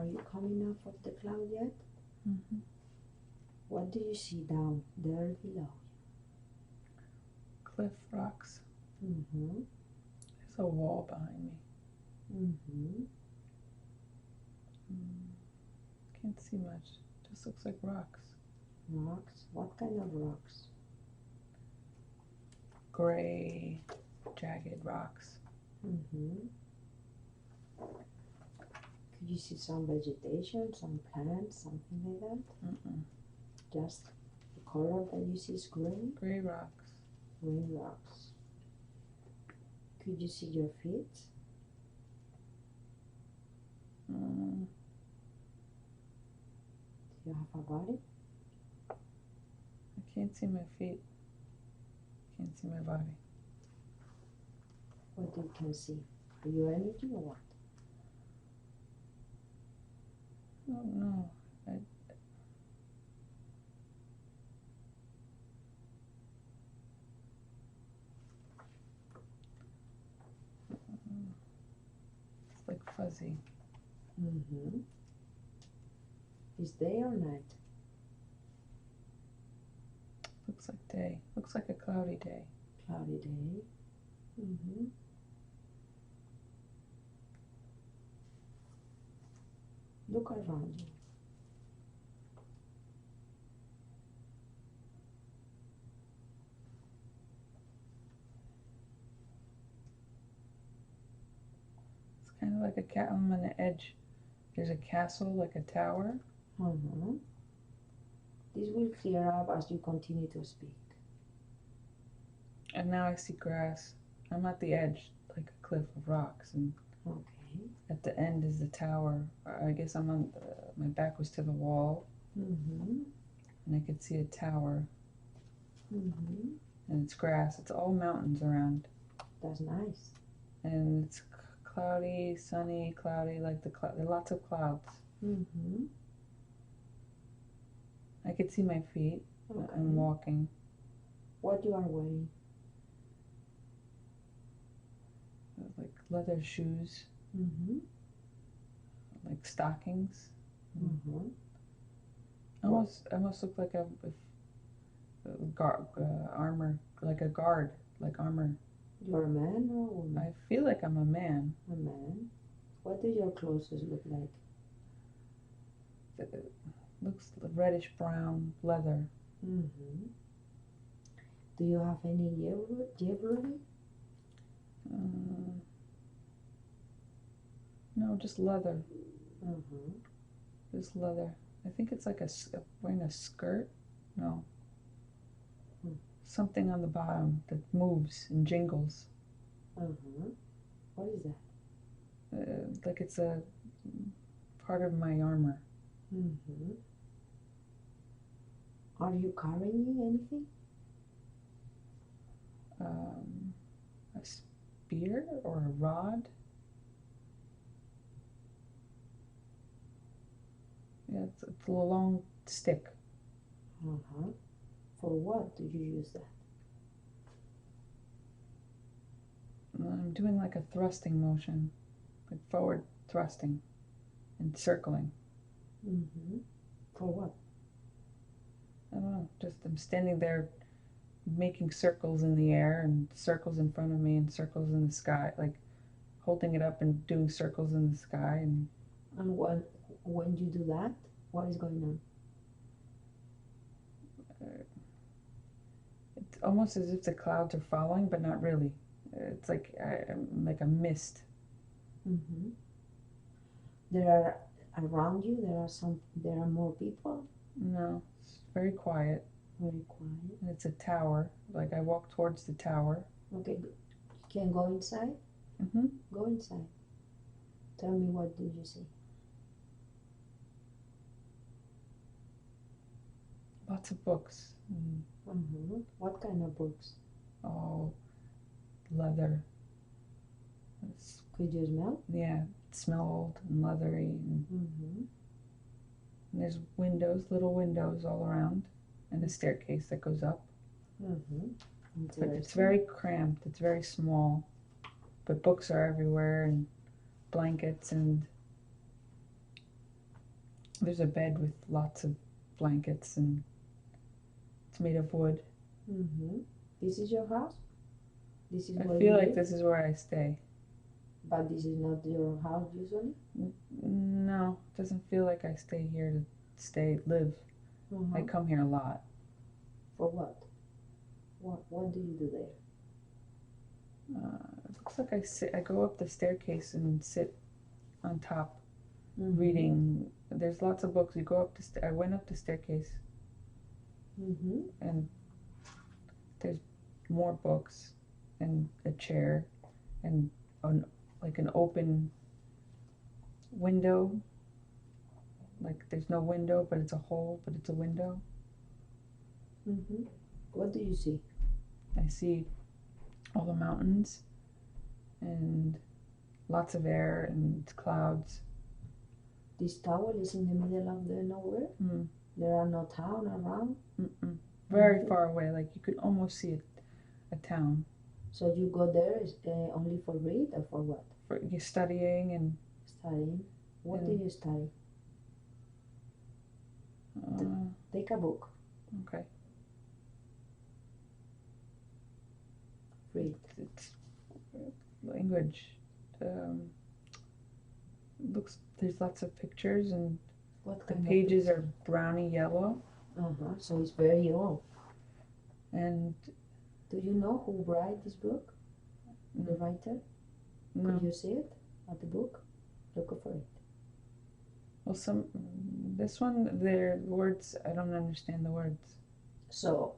Are you coming up of the cloud yet? Mm-hmm. What do you see down there below? Cliff rocks. Mm-hmm. There's a wall behind me. Mm-hmm. Can't see much. Just looks like rocks. Rocks? What kind of rocks? Gray, jagged rocks. Mm-hmm. Could you see some vegetation, some plants, something like that? Mm-mm. Just the color that you see is green? Gray rocks. Green rocks. Could you see your feet? Mm. Do you have a body? I can't see my feet. Can't see my body. What you can see? Are you energy or what? Oh no. It's like fuzzy. Mm-hmm. Is day or night? Looks like day. Looks like a cloudy day. Cloudy day. Mm-hmm. Look around you. It's kind of like a cat. I'm on the edge. There's a castle, like a tower. Mm-hmm. This will clear up as you continue to speak. And now I see grass. I'm at the edge, like a cliff of rocks, and Okay. at the end is the tower. I guess I'm on. My back was to the wall, Mm-hmm. and I could see a tower, Mm-hmm. and it's grass. It's all mountains around, That's nice. and it's cloudy, sunny, cloudy, like there are lots of clouds. Mm-hmm. I could see my feet. Okay. I'm walking. What you are wearing? Like leather shoes, Mm-hmm. like stockings. Mm-hmm. Almost look like a armor, like a guard, like armor. You're a man or a woman? I feel like I'm a man. A man. What do your clothes look like? It looks reddish brown leather. Mm-hmm. Do you have any jewelry? No, just leather. Mm-hmm. Just leather. I think it's like wearing a skirt. No. Something on the bottom that moves and jingles. Mm-hmm. What is that? Like it's a part of my armor. Mm-hmm. Are you carrying anything? A spear or a rod? Yeah, it's a long stick. Uh-huh. For what do you use that? I'm doing like a thrusting motion, like forward thrusting and circling. Mm-hmm. For what? I don't know, just I'm standing there making circles in the air and circles in front of me and circles in the sky, like holding it up and doing circles in the sky. And when you do that, what is going on? It's almost as if the clouds are following, but not really. It's like a mist. Mm-hmm. There are around you. There are more people. No, it's very quiet. Very quiet. And it's a tower. Like I walk towards the tower. Okay, you can go inside. Mm-hmm. Go inside. Tell me, what do you see? Lots of books. Mm-hmm. What kind of books? All leather. Could you smell? Yeah, it smell old and leathery. Mm-hmm. And there's windows, little windows all around, and a staircase that goes up. Mm-hmm. But it's very cramped. It's very small. But books are everywhere, and blankets, and There's a bed with lots of blankets and it's made of wood. This is your house? This is I where feel you like live? this is where I stay. But this is not your house usually? No, it doesn't feel like I stay here to live. I come here a lot. For what? What do you do there? It looks like I go up the staircase and sit on top reading. There's lots of books. You go up I went up the staircase and there's more books and a chair and like an open window. Like there's no window, but it's a hole, but it's a window. What do you see? I see all the mountains and lots of air and clouds. This tower is in the middle of the nowhere? There are no town around? Very far away, like you could almost see a town. So you go there only for read or for what? For studying and studying. What do you study? Take a book. Okay. Read. It's language. There's lots of pictures and the pages are browny yellow. So it's very old. And do you know who wrote this book? The writer? No. Could you see it at the book? Look for it. Well, this one, their words, I don't understand the words. So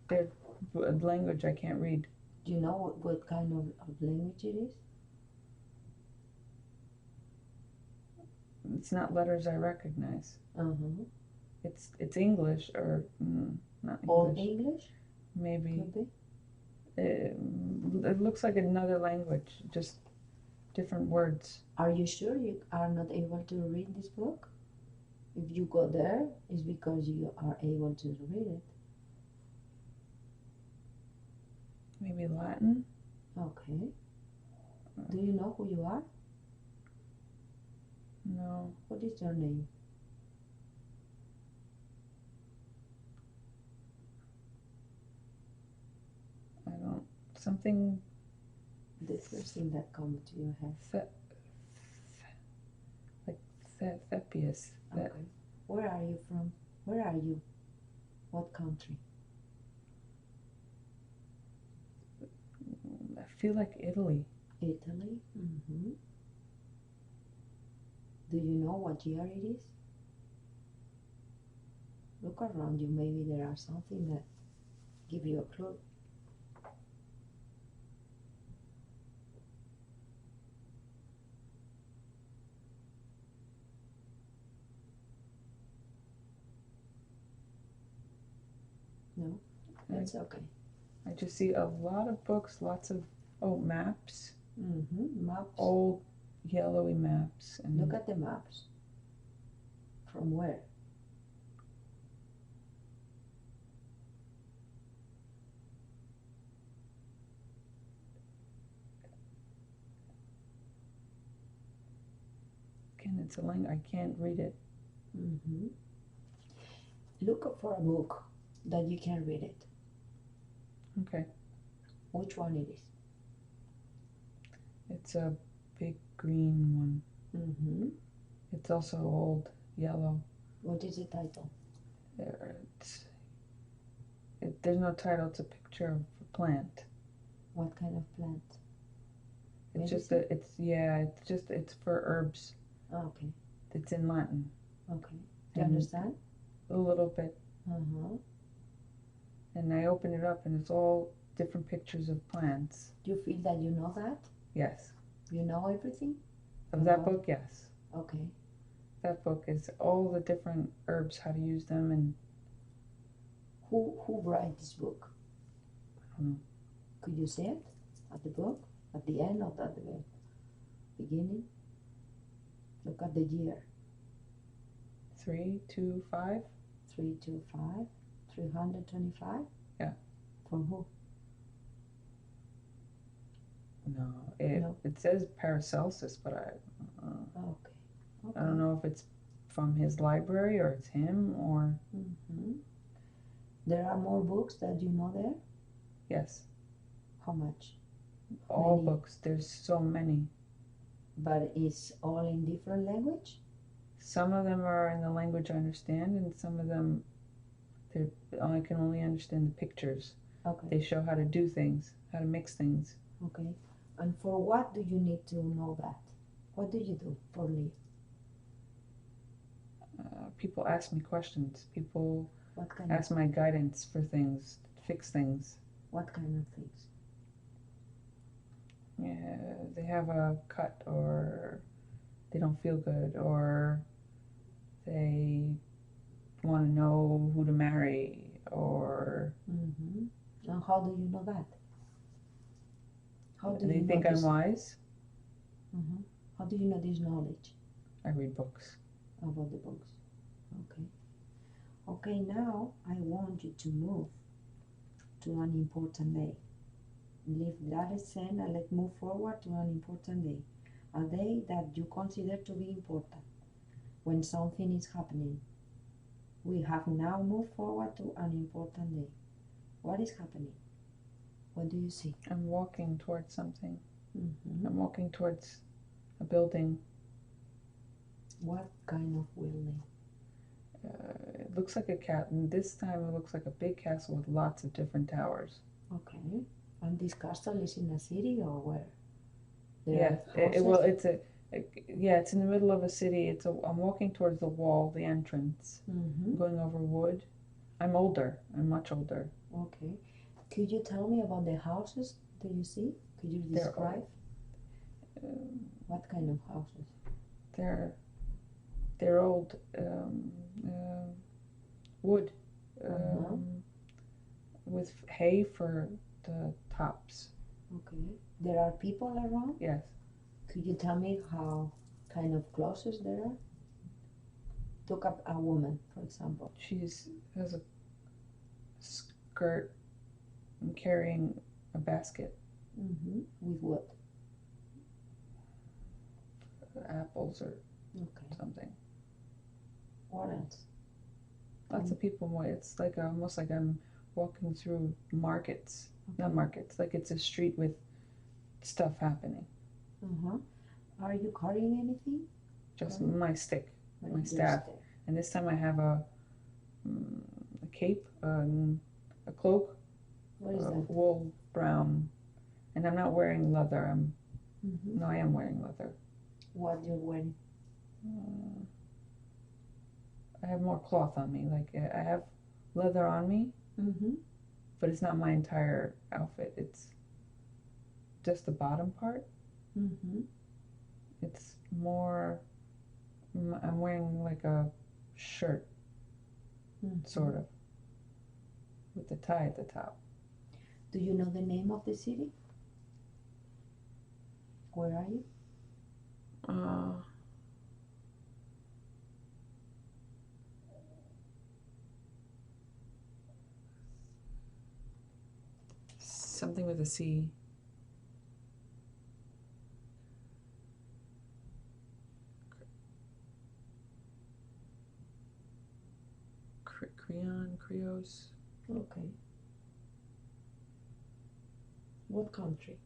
they're language I can't read. Do you know what kind of language it is? It's not letters I recognize. It's English or not English. Old English? Maybe. Could be. It looks like another language, just different words. Are you sure you are not able to read this book? If you go there, it's because you are able to read it. Maybe Latin? Okay. Do you know who you are? No. What is your name? I don't. Something. The first thing that comes to your head. Thepius. Okay. Where are you from? Where are you? What country? I feel like Italy. Italy? Do you know what year it is? Look around you. Maybe there are something that give you a clue. No? That's okay. I just see a lot of books, lots of maps. Maps. Old yellowy maps. And look at the maps. From where? Again, it's a language I can't read it. Look for a book that you can read it. Okay. Which one it is? It's a big green one. It's also old yellow. What is the title? There's no title. It's a picture of a plant. What kind of plant? It's Medicine? it's for herbs. Okay. It's in Latin. Okay. Do you understand? A little bit. And I open it up and it's all different pictures of plants. Do you feel that you know that? Yes. You know everything? Of that book, yes. Okay. That book is all the different herbs, how to use them, and who wrote this book? I don't know. Could you see it at the book? At the end or at the beginning? Look at the year. 325. 325. 325? Yeah. From who? No, it says Paracelsus, but Okay. I don't know if it's from his library, or it's him, or There are more books that you know there? yes, How much? all Many. books. There's so many. But it's all in different language? Some of them are in the language I understand, and some of them I can only understand the pictures. Okay. They show how to do things, how to mix things. Okay. And for what do you need to know that? What do you do for live? People ask me questions. People What kind ask of my guidance for things, fix things. what kind of things? Yeah, they have a cut, or they don't feel good, or they want to know who to marry, or And how do you know that? How do they you think know I'm this? wise. How do you know this knowledge I read books. about the books? Okay. Okay, now I want you to move to an important day. Leave that scene and let's move forward to an important day. A day that you consider to be important when something is happening. We have now moved forward to an important day. What is happening? What do you see? I'm walking towards something. I'm walking towards a building. What kind of building? It looks like a cat. And this time it looks like a big castle with lots of different towers. Okay. And this castle is in a city or where? Yeah, it's in the middle of a city. I'm walking towards the wall, the entrance. I'm going over wood. I'm older. I'm much older. Okay. Could you tell me about the houses that you see? Could you describe? What kind of houses? They're old. Wood. With hay for the tops. Okay. There are people around? Yes. Could you tell me how kind of clothes there are? Look up a woman, for example. She has a skirt and carrying a basket. With what? Apples or something. What else? Lots of people. It's like almost like I'm walking through markets. Not markets, like it's a street with stuff happening. Are you carrying anything? Just my stick, my staff. And this time I have a cape, a cloak, what is that? Wool brown, and I'm not wearing leather. No, I am wearing leather. What you're wearing? I have more cloth on me. Like I have leather on me, but it's not my entire outfit. It's just the bottom part. It's more. I'm wearing like a shirt, sort of, with the tie at the top. Do you know the name of the city? Where are you? Something with a C. Creos. Okay. What country?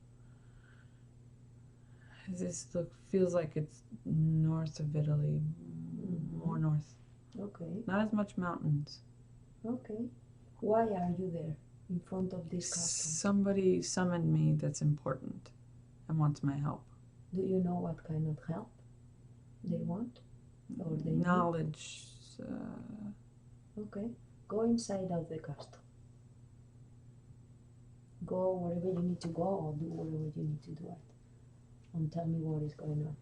This feels like it's north of Italy, more north. Okay. Not as much mountains. Okay. Why are you there in front of this castle? Somebody summoned me that's important and wants my help. Do you know what kind of help they want? Or they knowledge. Okay. Go inside of the castle. Go wherever you need to go or do whatever you need to do it. And tell me what is going on.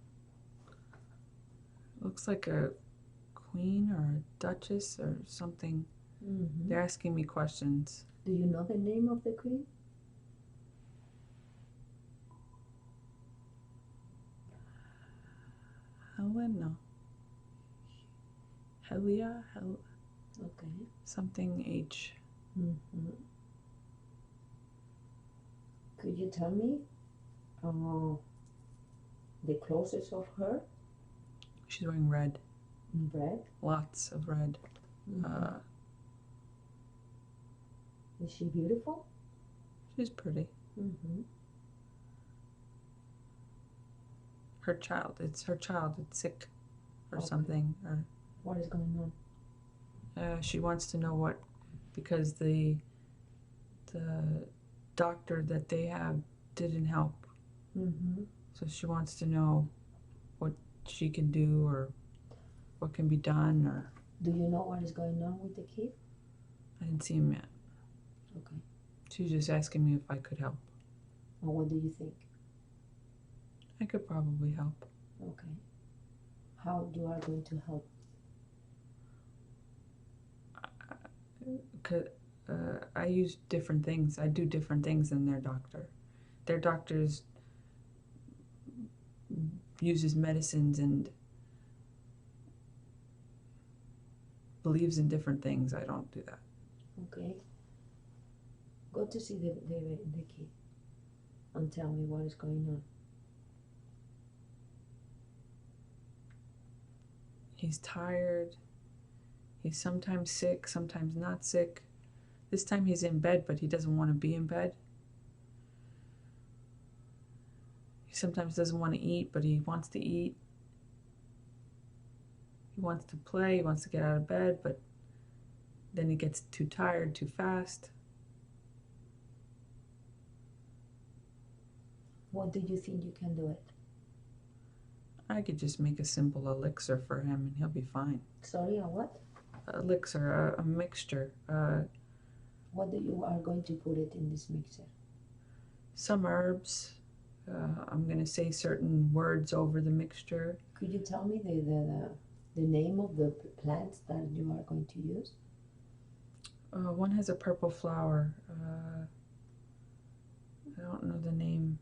Looks like a queen or a duchess or something. They're asking me questions. Do you know the name of the queen? Helen? No. Helia? Okay. Something H. Could you tell me the clothes of her? She's wearing red. Red? Lots of red. Mm-hmm. Is she beautiful? She's pretty. Mm-hmm. It's her child. It's sick or Okay. something. Or What is going on? she wants to know what, because the doctor that they have didn't help. Mm-hmm. So she wants to know what she can do or what can be done. Or Do you know what is going on with the kid? I didn't see him yet. Okay. She was just asking me if I could help. And what do you think? I could probably help. Okay. How you are going to help? I use different things. I do different things than their doctor. Their doctors uses medicines and believes in different things. I don't do that. Okay. Go to see the kid and tell me what is going on. He's tired. He's sometimes sick, sometimes not sick. This time he's in bed, but he doesn't want to be in bed. He sometimes doesn't want to eat, but he wants to eat. He wants to play, he wants to get out of bed, but then he gets too tired too fast. What do you think you can do it? I could just make a simple elixir for him and he'll be fine. Sorry, a what? Elixir, a mixture. What do you are going to put it in this mixer? Some herbs. I'm going to say certain words over the mixture. Could you tell me the name of the plants that you are going to use? One has a purple flower. I don't know the name.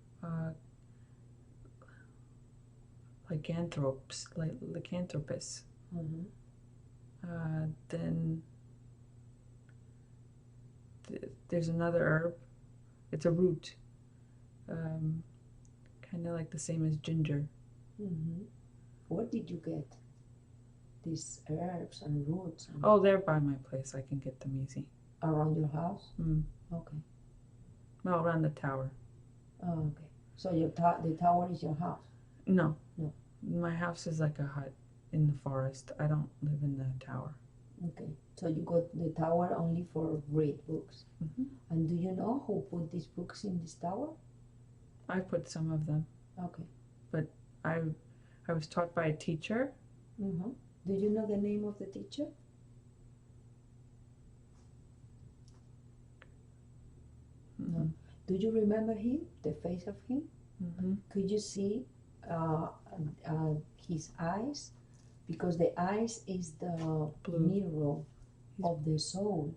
Lycanthropus. Mm-hmm. Then there's another herb. It's a root. Kind of like the same as ginger. Mm-hmm. Where did you get these herbs and roots? And Oh, they're by my place. I can get them easy. around your house? Mm. Okay. Well, around the tower. Oh, okay. So the tower is your house? No. No. My house is like a hut in the forest. I don't live in the tower. Okay. So you got the tower only for read books. Mm-hmm. And do you know who put these books in this tower? I put some of them. Okay. But I was taught by a teacher. Mm-hmm. Do you know the name of the teacher? Mm-hmm. No. Do you remember him? The face of him? Mm-hmm. Could you see his eyes? Because the eyes is the Blue. mirror of the soul.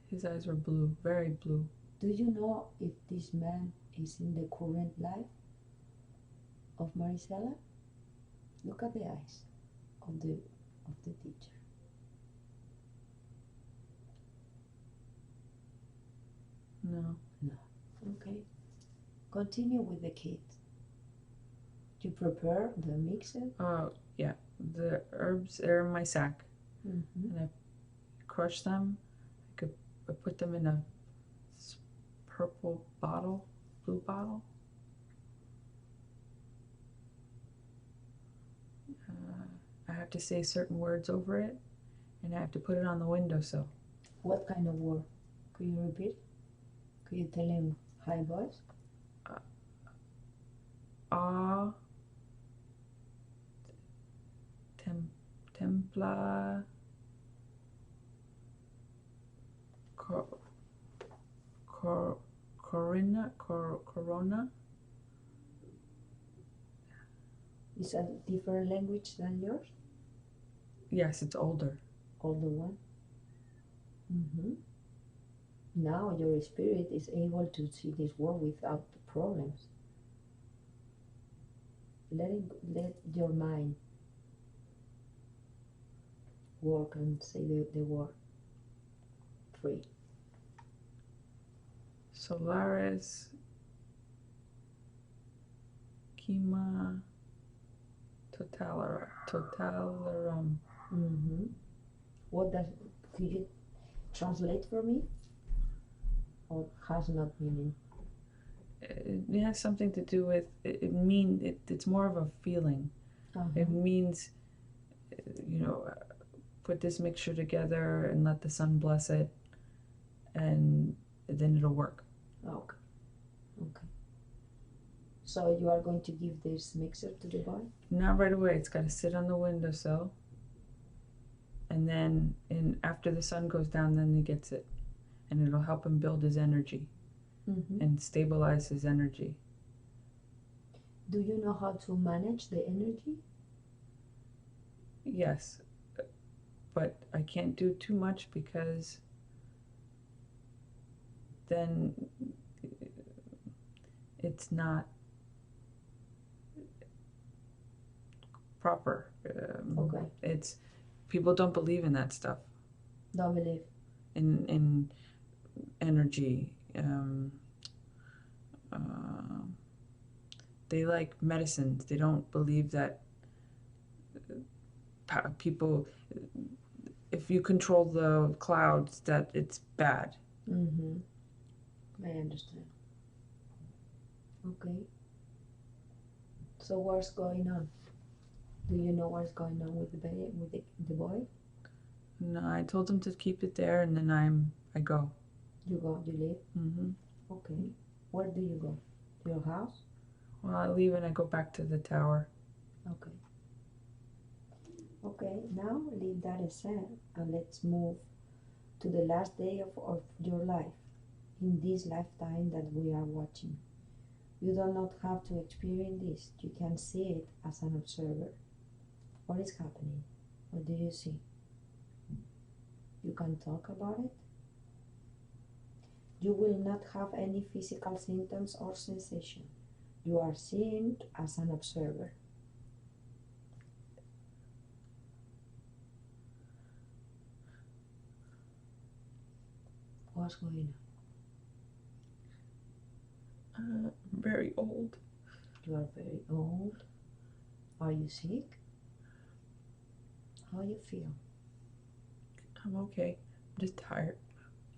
His eyes were blue, very blue. Do you know if this man is in the current life of Marisela? Look at the eyes of the teacher. No. Okay. Continue with the kid. You prepare the mixer? Yeah. The herbs are in my sack. Mm-hmm. And I crush them. I put them in a purple bottle, blue bottle. I have to say certain words over it, and I have to put it on the windowsill. What kind of word? Could you repeat? Could you tell him high voice? Templa Corona. Is a different language than yours? Yes, it's older. Older one? Mm-hmm. Now your spirit is able to see this world without problems. Let your mind work and say the word free. Solaris Kima Totalarum. Mm-hmm. What does, could you translate for me? Or has not meaning? It has something to do with, it's more of a feeling. Uh-huh. It means, put this mixture together and let the sun bless it, and then it'll work. Okay. Okay. So you are going to give this mixer to the boy? Not right away. It's got to sit on the windowsill. And then after the sun goes down, then he gets it. And it'll help him build his energy and stabilize his energy. Do you know how to manage the energy? Yes. But I can't do too much because then it's not proper. Okay. It's people don't believe in that stuff. Don't believe. In energy. They like medicines. They don't believe that people, if you control the clouds, that it's bad. Mm-hmm. I understand. Okay. So what's going on? Do you know what's going on with the baby, with the boy? No, I told him to keep it there, and then I go. You go, you leave? Mm-hmm. Okay. Where do you go? To your house? Well, I leave and I go back to the tower. Okay. Okay, now leave that aside and let's move to the last day of your life, in this lifetime that we are watching. You do not have to experience this. You can see it as an observer. What is happening? What do you see? You can talk about it. You will not have any physical symptoms or sensation. You are seen as an observer. What's going on? I'm very old. You are very old. Are you sick? How you feel? I'm okay. I'm just tired.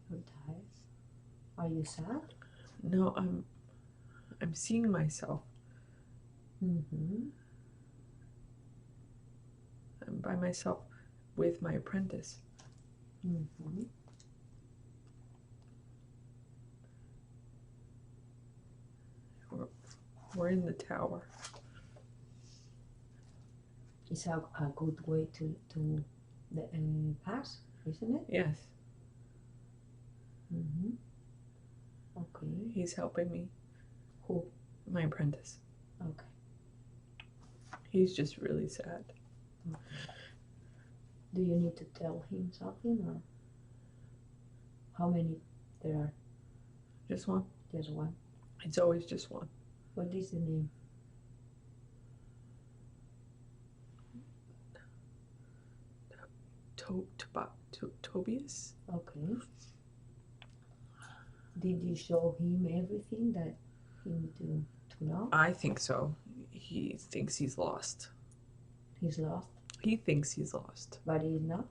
You're tired. Are you sad? No, I'm seeing myself. Mm-hmm. I'm by myself with my apprentice. Mm-hmm. We're in the tower. It's a good way to the pass, isn't it? Yes. Mm-hmm. Okay. He's helping me. Who? My apprentice. Okay. He's just really sad. Okay. Do you need to tell him something, or how many there are? Just one. Just one. It's always just one. What is the name? Tobias? Okay. Did you show him everything that he need to know? I think so. He thinks he's lost. He's lost? He thinks he's lost. But he's not?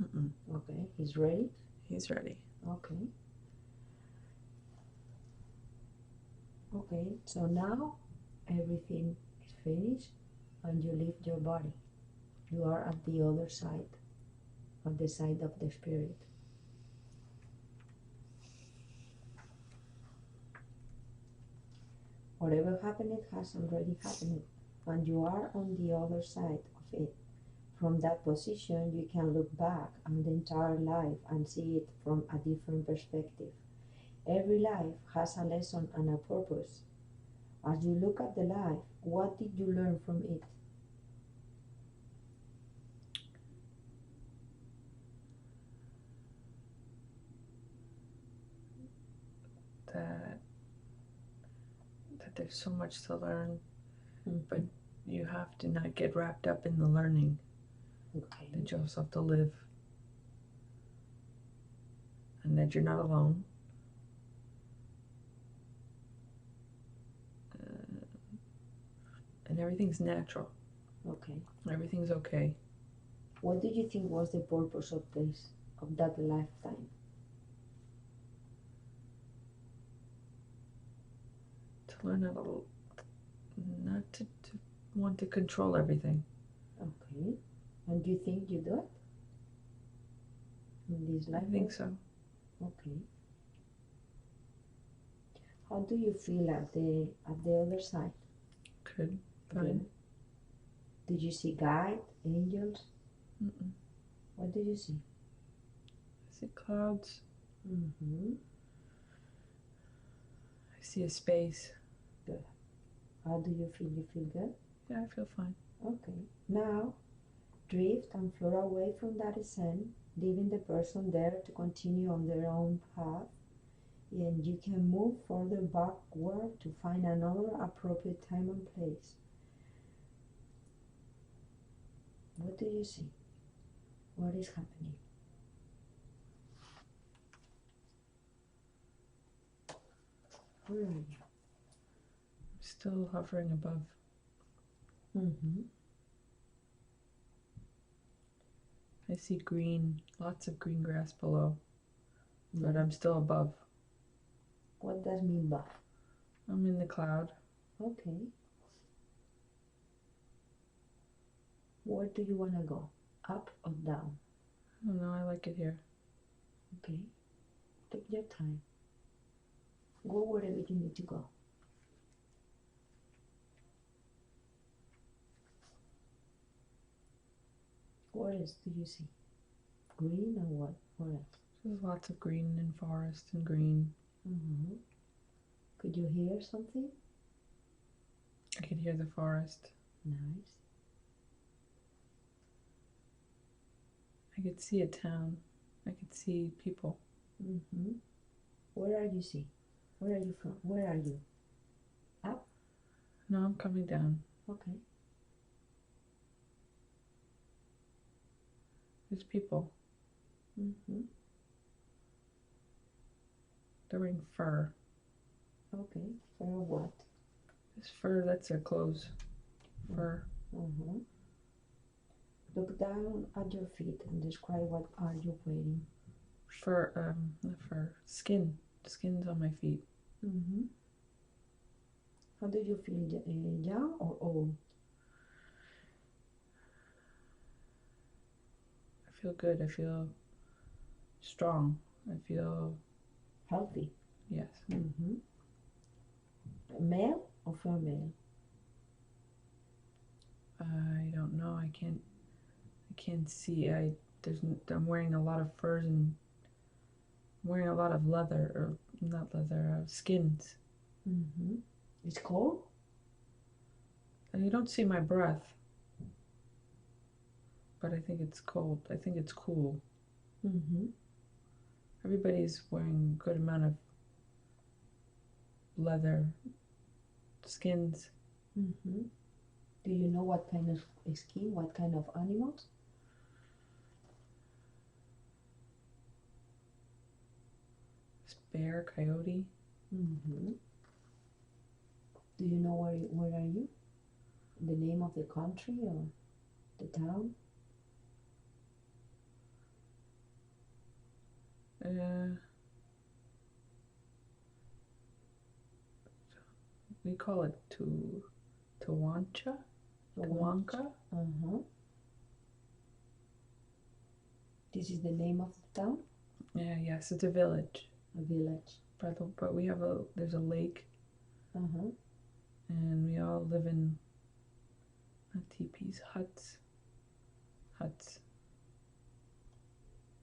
Mm-mm. Okay. He's ready? He's ready. Okay. Okay, so now everything is finished and you leave your body. You are at the other side, on the side of the spirit. Whatever happened has already happened, and you are on the other side of it. From that position, you can look back on the entire life and see it from a different perspective. Every life has a lesson and a purpose. As you look at the life, what did you learn from it? That there's so much to learn, but you have to not get wrapped up in the learning. Okay. That you also have to live. And that you're not alone. And everything's natural. Okay. Everything's okay. What do you think was the purpose of this, of that lifetime? To learn not to want to control everything. Okay. And do you think you do it? In this life? I think so. Okay. How do you feel at the other side? Good. Fine. Good. Did you see guide, angels? Mm-mm. What do you see? I see clouds. Mm-hmm. I see a space. Good. How do you feel? You feel good? Yeah, I feel fine. Okay. Now, drift and float away from that scene, leaving the person there to continue on their own path. And you can move further backward to find another appropriate time and place. What do you see? What is happening? Where are you? I'm still hovering above. Mm-hmm. I see green, lots of green grass below, but Yeah. I'm still above. What does mean by? I'm in the cloud. Okay. Where do you want to go? Up or down? I don't know, I like it here. Okay. Take your time. Go wherever you need to go. What else do you see? Green or what? What else? There's lots of green and forest and green. Mm-hmm. Could you hear something? I could hear the forest. Nice. I could see a town. I could see people. Mm-hmm. Where are you see? Where are you from? Where are you? Up? No, I'm coming down. Okay. There's people. Mm-hmm. They're wearing fur. Okay. For what? This fur, that's their clothes. Fur. Mm-hmm. Look down at your feet and describe what are you wearing. Fur, not fur. Skin. Skin's on my feet. Mm-hmm. How do you feel, young or old? I feel good. I feel strong. I feel, Healthy. yes. Mm-hmm. Male or female? I don't know. I can't see. I'm wearing a lot of furs and I'm wearing a lot of leather, or not leather, skins. Mm-hmm. It's cold? And you don't see my breath, but I think it's cold. I think it's cool. Mm-hmm. Everybody's wearing a good amount of leather, skins. Mm-hmm. Do you know what kind of skin, what kind of animals? Bear, coyote. Mm-hmm. Do you know where are you? The name of the country or the town? We call it Tawancha? Tawanka? Uh-huh. This is the name of the town? Yeah, yes, it's a village. A village. But there's a lake, Uh-huh. and we all live in, not teepees, huts. Huts.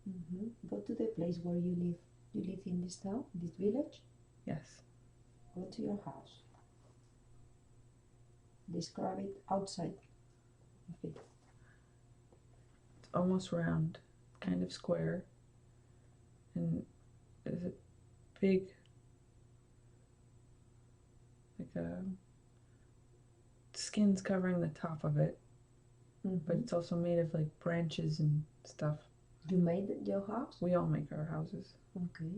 Mm-hmm. Go to the place where you live. You live in this town, this village? Yes. Go to your house. Describe it outside of it. It's almost round, kind of square, and there's a big, like a skin's covering the top of it, but it's also made of like branches and stuff. You made your house? We all make our houses. Okay.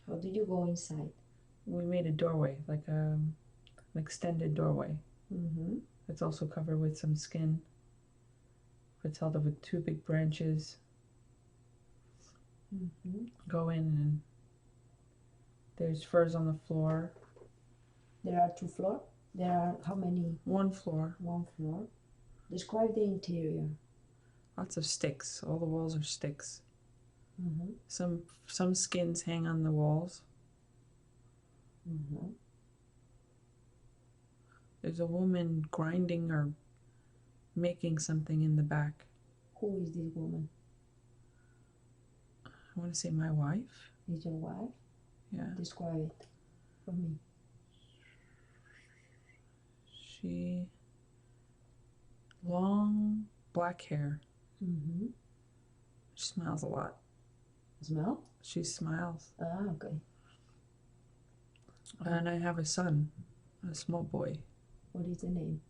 How did you go inside? We made a doorway, like an extended doorway. Mm-hmm. It's also covered with some skin. It's held up with 2 big branches. Go in and there's furs on the floor. There are 2 floors. There are how many? 1 floor. 1 floor. Describe the interior. Lots of sticks. All the walls are sticks. Some skins hang on the walls. There's a woman grinding or making something in the back. Who is this woman? I want to say my wife. Is your wife? Yeah. Describe it for me. She long black hair. She smiles a lot. Smell? She smiles. Ah, okay. And I have a son, a small boy. What is the name?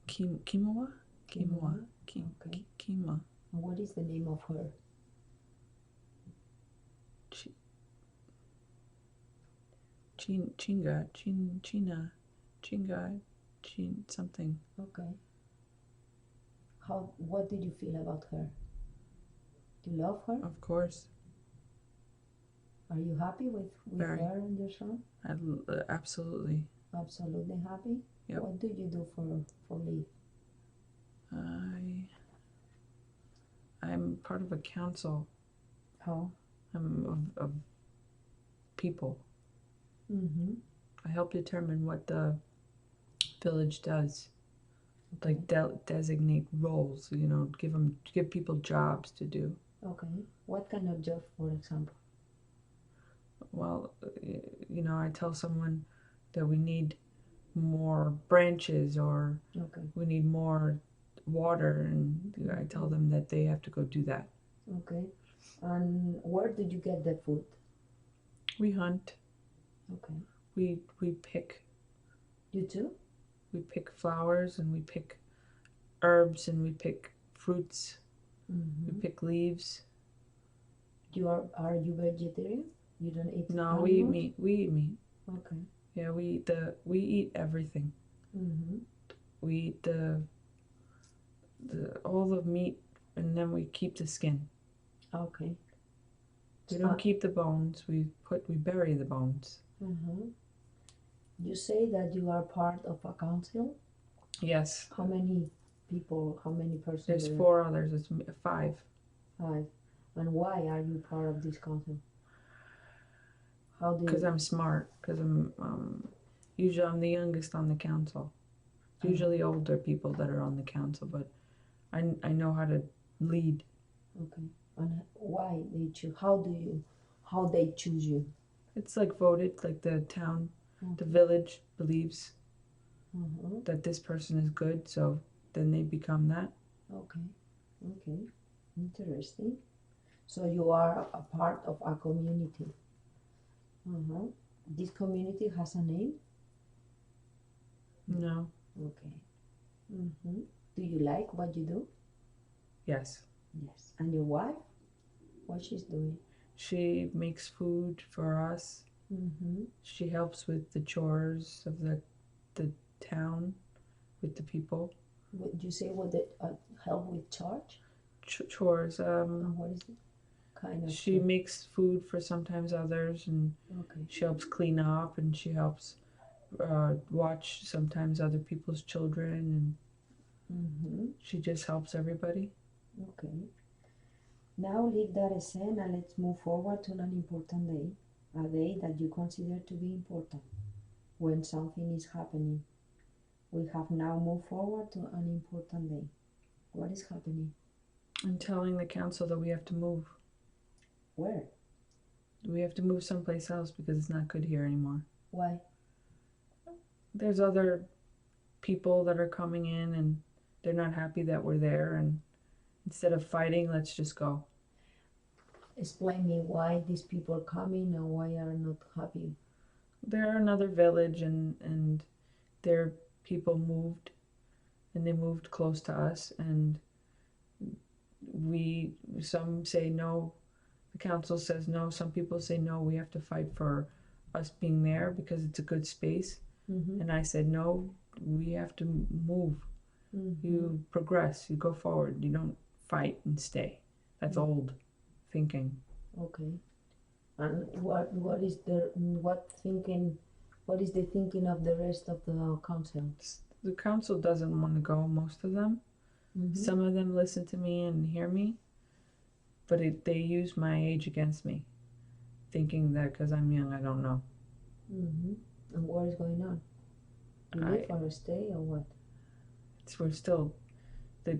Kimowa? Kimowa. Okay. Kima. And what is the name of her? Chinga, something. Okay. What did you feel about her? You love her? Of course. Are you happy with Very. her and your son? Absolutely. Absolutely happy? Yep. What do you do for leave? I'm part of a council. How? I'm of people. I help determine what the village does. Okay. Like designate roles, give people jobs to do. Okay. What kind of job, for example? Well, I tell someone that we need more branches or we need more water, and I tell them that they have to go do that. Okay. And where did you get the food? We hunt. Okay. We pick. You too? We pick flowers and we pick herbs and we pick fruits. We pick leaves. Are you vegetarian? You don't eat No, animals? we eat meat. Okay. Yeah, we eat everything. We eat all the meat, and then we keep the skin. Okay. We don't keep the bones. We bury the bones. You say that you are part of a council? Yes. How many people, how many persons? There's 4 others. It's 5. 5. And why are you part of this council? Because I'm smart. Because usually I'm the youngest on the council. It's usually older people that are on the council, but I know how to lead. Okay. And why they choose? How they choose you? It's like voted, like the town, the village believes that this person is good, so then they become that. Okay. Interesting. So you are a part of a community. This community has a name? No. Okay. Do you like what you do? Yes. Yes. And your wife? What she's doing? She makes food for us. She helps with the chores of the town, with the people. Would you say would it help with church? Chores. What is it? Kind of. She makes food for sometimes others, and she helps clean up, and she helps watch sometimes other people's children, and she just helps everybody. Okay. Now leave that aside and let's move forward to an important day. A day that you consider to be important. When something is happening. We have now moved forward to an important day. What is happening? I'm telling the council that we have to move. Where? We have to move someplace else because it's not good here anymore. Why? There's other people that are coming in and they're not happy that we're there, and instead of fighting, let's just go. Explain me why these people are coming and why are not happy. They're another village and their people moved, and they moved close to us, and some say no, the council says no, some people say no, we have to fight for us being there because it's a good space. And I said no, we have to move. You progress, you go forward, you don't fight and stay. That's old thinking. Okay. And what is the thinking of the rest of the council? The council doesn't want to go, most of them. Some of them listen to me and hear me, but they use my age against me, thinking that because I'm young, I don't know. And what is going on? You leave or stay or what? We're still,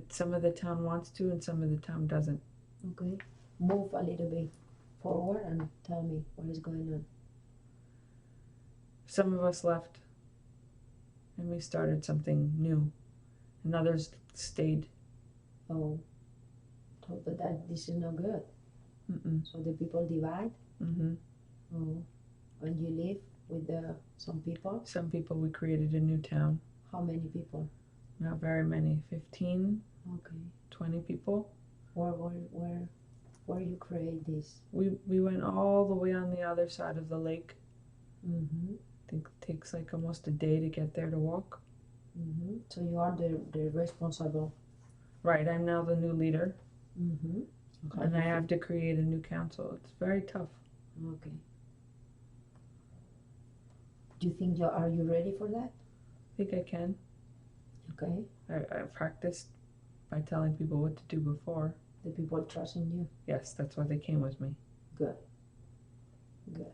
some of the town wants to and some of the town doesn't. Okay. Move a little bit forward and tell me what is going on. Some of us left and we started something new, and others stayed. Oh, so that this is not good. So the people divide. Oh, and you live with some people. Some people. We created a new town. How many people? Not very many. 15. Okay. 20 people. Where you create this? We went all the way on the other side of the lake. I think it takes like almost a day to get there to walk. So you are the responsible. Right, I'm now the new leader. And I have to create a new council. It's very tough. Okay. Do you think are you ready for that? I think I can. Okay. I practiced by telling people what to do before. The people trust in you? Yes, that's why they came with me. Good. Good.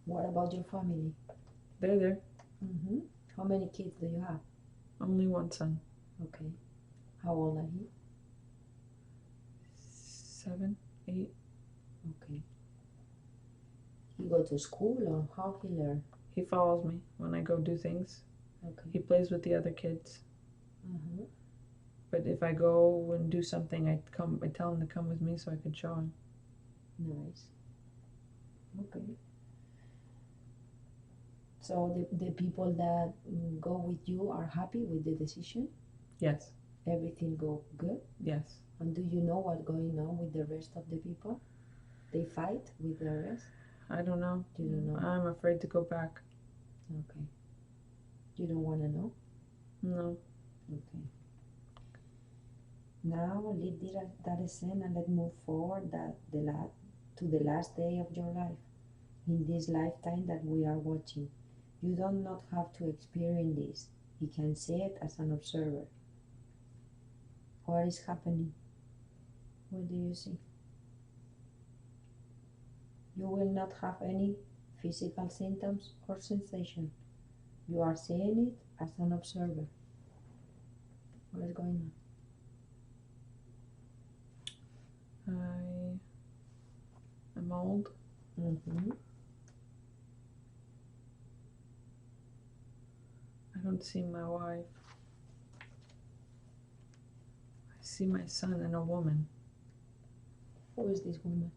What about your family? They're there. How many kids do you have? Only one son. Okay. How old are he? 7, 8. Okay. He go to school or how he learn? He follows me when I go do things. Okay. He plays with the other kids. But if I go and do something, I tell him to come with me so I can show him. Nice. Okay. So the people that go with you are happy with the decision? Yes. Everything go good? Yes. And do you know what's going on with the rest of the people? They fight with the rest? I don't know. You don't know? I'm afraid to go back. Okay. You don't want to know? No. Okay. Now leave that scene and let's move forward to the last day of your life. In this lifetime that we are watching, you do not have to experience this. You can see it as an observer. What is happening? What do you see? You will not have any physical symptoms or sensation. You are seeing it as an observer. What is going on? I'm old. I don't see my wife. I see my son and a woman. Who is this woman?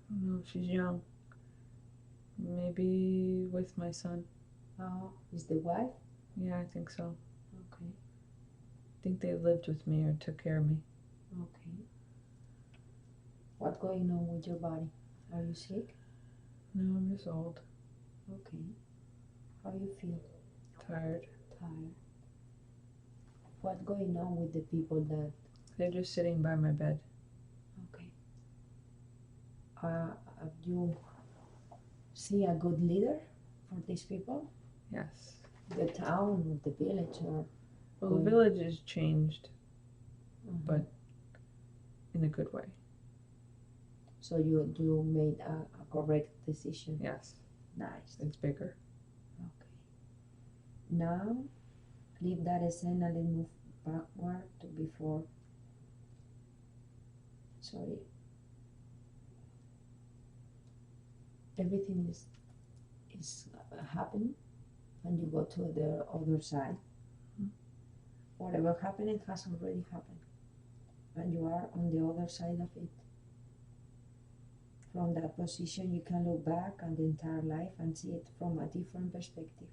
I don't know, she's young. Maybe with my son. Oh, is the wife? Yeah, I think so. Okay. I think they lived with me or took care of me. Okay. What's going on with your body? Are you sick? No, I'm just old. Okay. How you feel? Tired. Tired. What's going on with the people that... They're just sitting by my bed. Okay. You see a good leader for these people? Yes. The town or the village or... Well, the village has changed, but in a good way. So you made a correct decision? Yes. Nice. It's bigger. Okay. Now, leave that scene and then move backward to before. Sorry. Everything is happening and you go to the other side. Whatever happened has already happened. And you are on the other side of it. From that position, you can look back at the entire life and see it from a different perspective.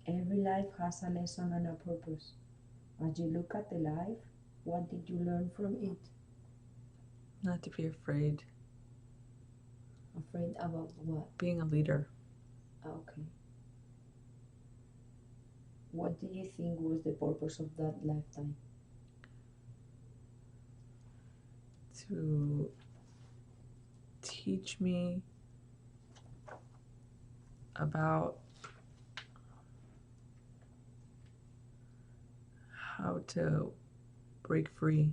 Every life has a lesson and a purpose. As you look at the life, what did you learn from it? Not to be afraid. Afraid about what? Being a leader. Okay. What do you think was the purpose of that lifetime? To teach me about how to break free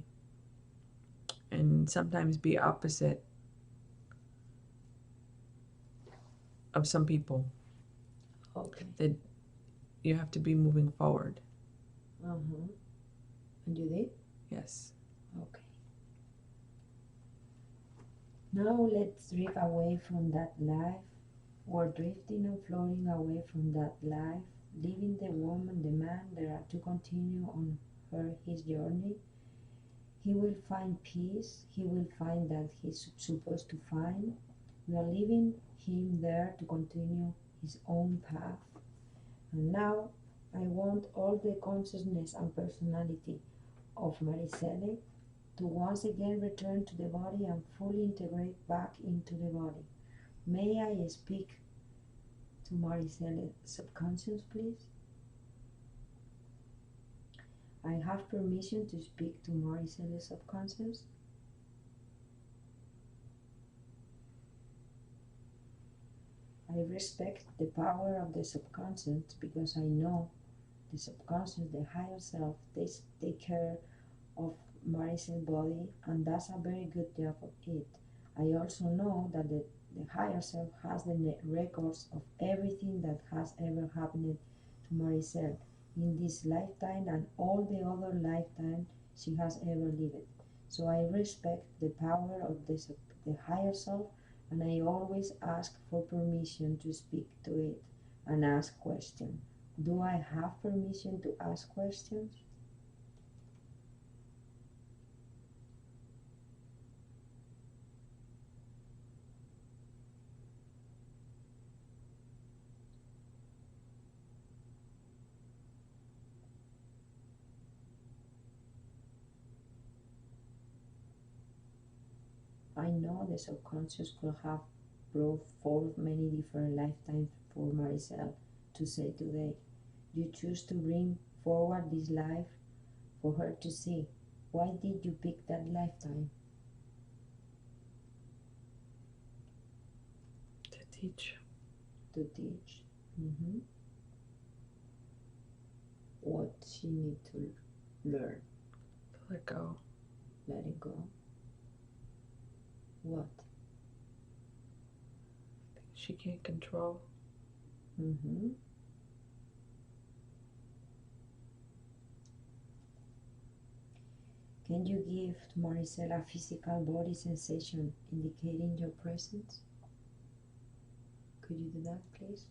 and sometimes be opposite of some people. Okay. That you have to be moving forward. Uh-huh. And you did? Yes. Okay. Now let's drift away from that life. We're drifting and floating away from that life, leaving the woman, the man there to continue on his journey. He will find peace. He will find that he's supposed to find. We are leaving him there to continue his own path. And now I want all the consciousness and personality of Maricele to once again return to the body and fully integrate back into the body. May I speak to Maricele's subconscious, please? I have permission to speak to Maricele's subconscious. I respect the power of the subconscious because I know the subconscious, the higher self, they take care of Maricel's body and does a very good job of it. I also know that the higher self has the records of everything that has ever happened to Maricel in this lifetime and all the other lifetimes she has ever lived. So I respect the power of the higher self, and I always ask for permission to speak to it and ask questions. Do I have permission to ask questions? I know the subconscious could have brought forth many different lifetimes for Maricel to say today. You choose to bring forward this life for her to see. Why did you pick that lifetime? To teach. To teach. What she need to learn. To let go. Let it go. What? Things she can't control. Can you give to Maricel a physical body sensation indicating your presence? Could you do that, please?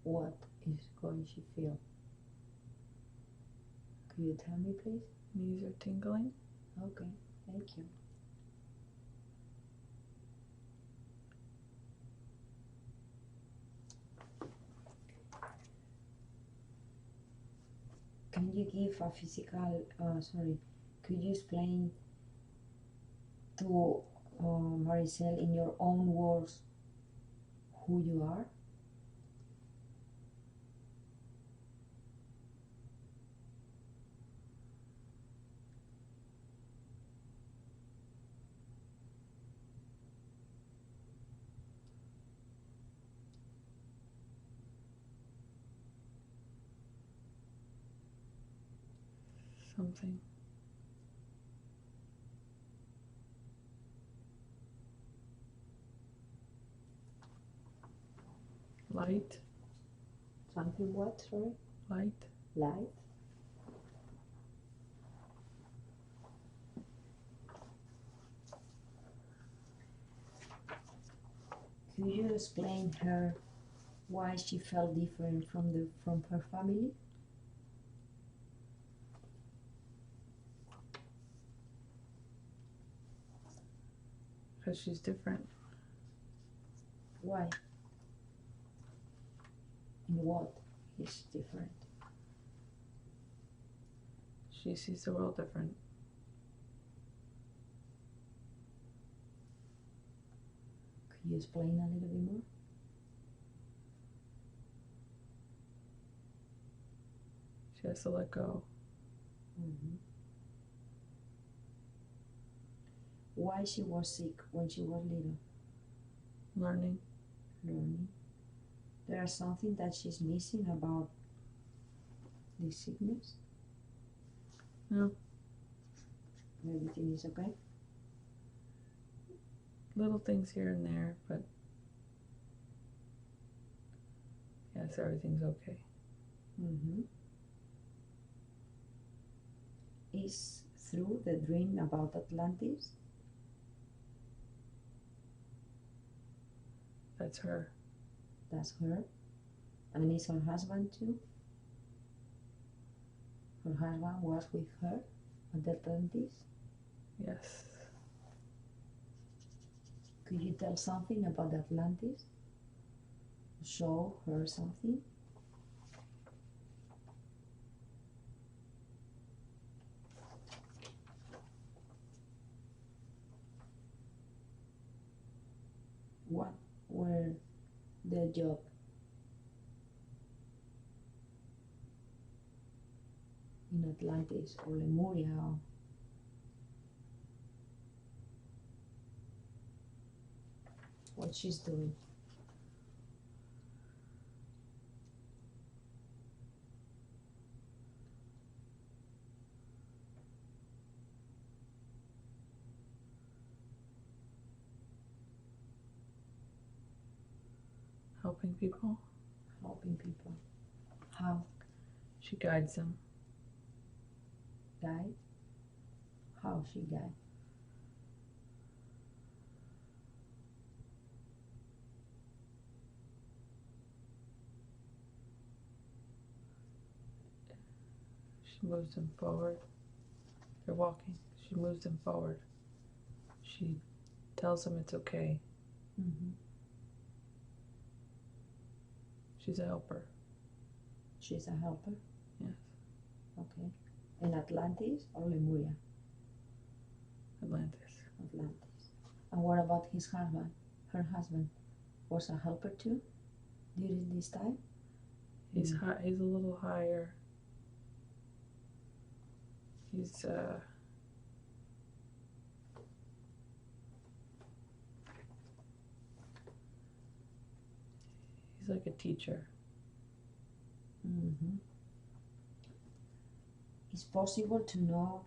What is going to feel? Could you tell me, please? Knees are tingling. Okay, thank you. Can you give a physical, could you explain to Maricel in your own words who you are? Something. Light. Something what, sorry? Light. Light? Could you explain her why she felt different from her family? Because she's different. Why? In what is different? She sees the world different. Could you explain a little bit more? She has to let go. Mm-hmm. Why she was sick when she was little? Learning. There is something that she's missing about this sickness? No. Everything is okay? Little things here and there, but yes, everything's okay. Mm-hmm. Is through the dream about Atlantis? That's her. That's her. And is her husband too? Her husband was with her at Atlantis? Yes. Could you tell something about Atlantis? Show her something? What were their job? In Atlantis or Lemuria? What she's doing? Helping people. Helping people. How? She guides them. Guide? How she guide? She moves them forward. They're walking. She moves them forward. She tells them it's okay. Mm-hmm. She's a helper. She's a helper? Yes. Okay. In Atlantis or Lemuria? Atlantis. Atlantis. And what about his husband? Her husband was a helper too during this time? He's high. He's a little higher. He's like a teacher. Mm-hmm. It's possible to know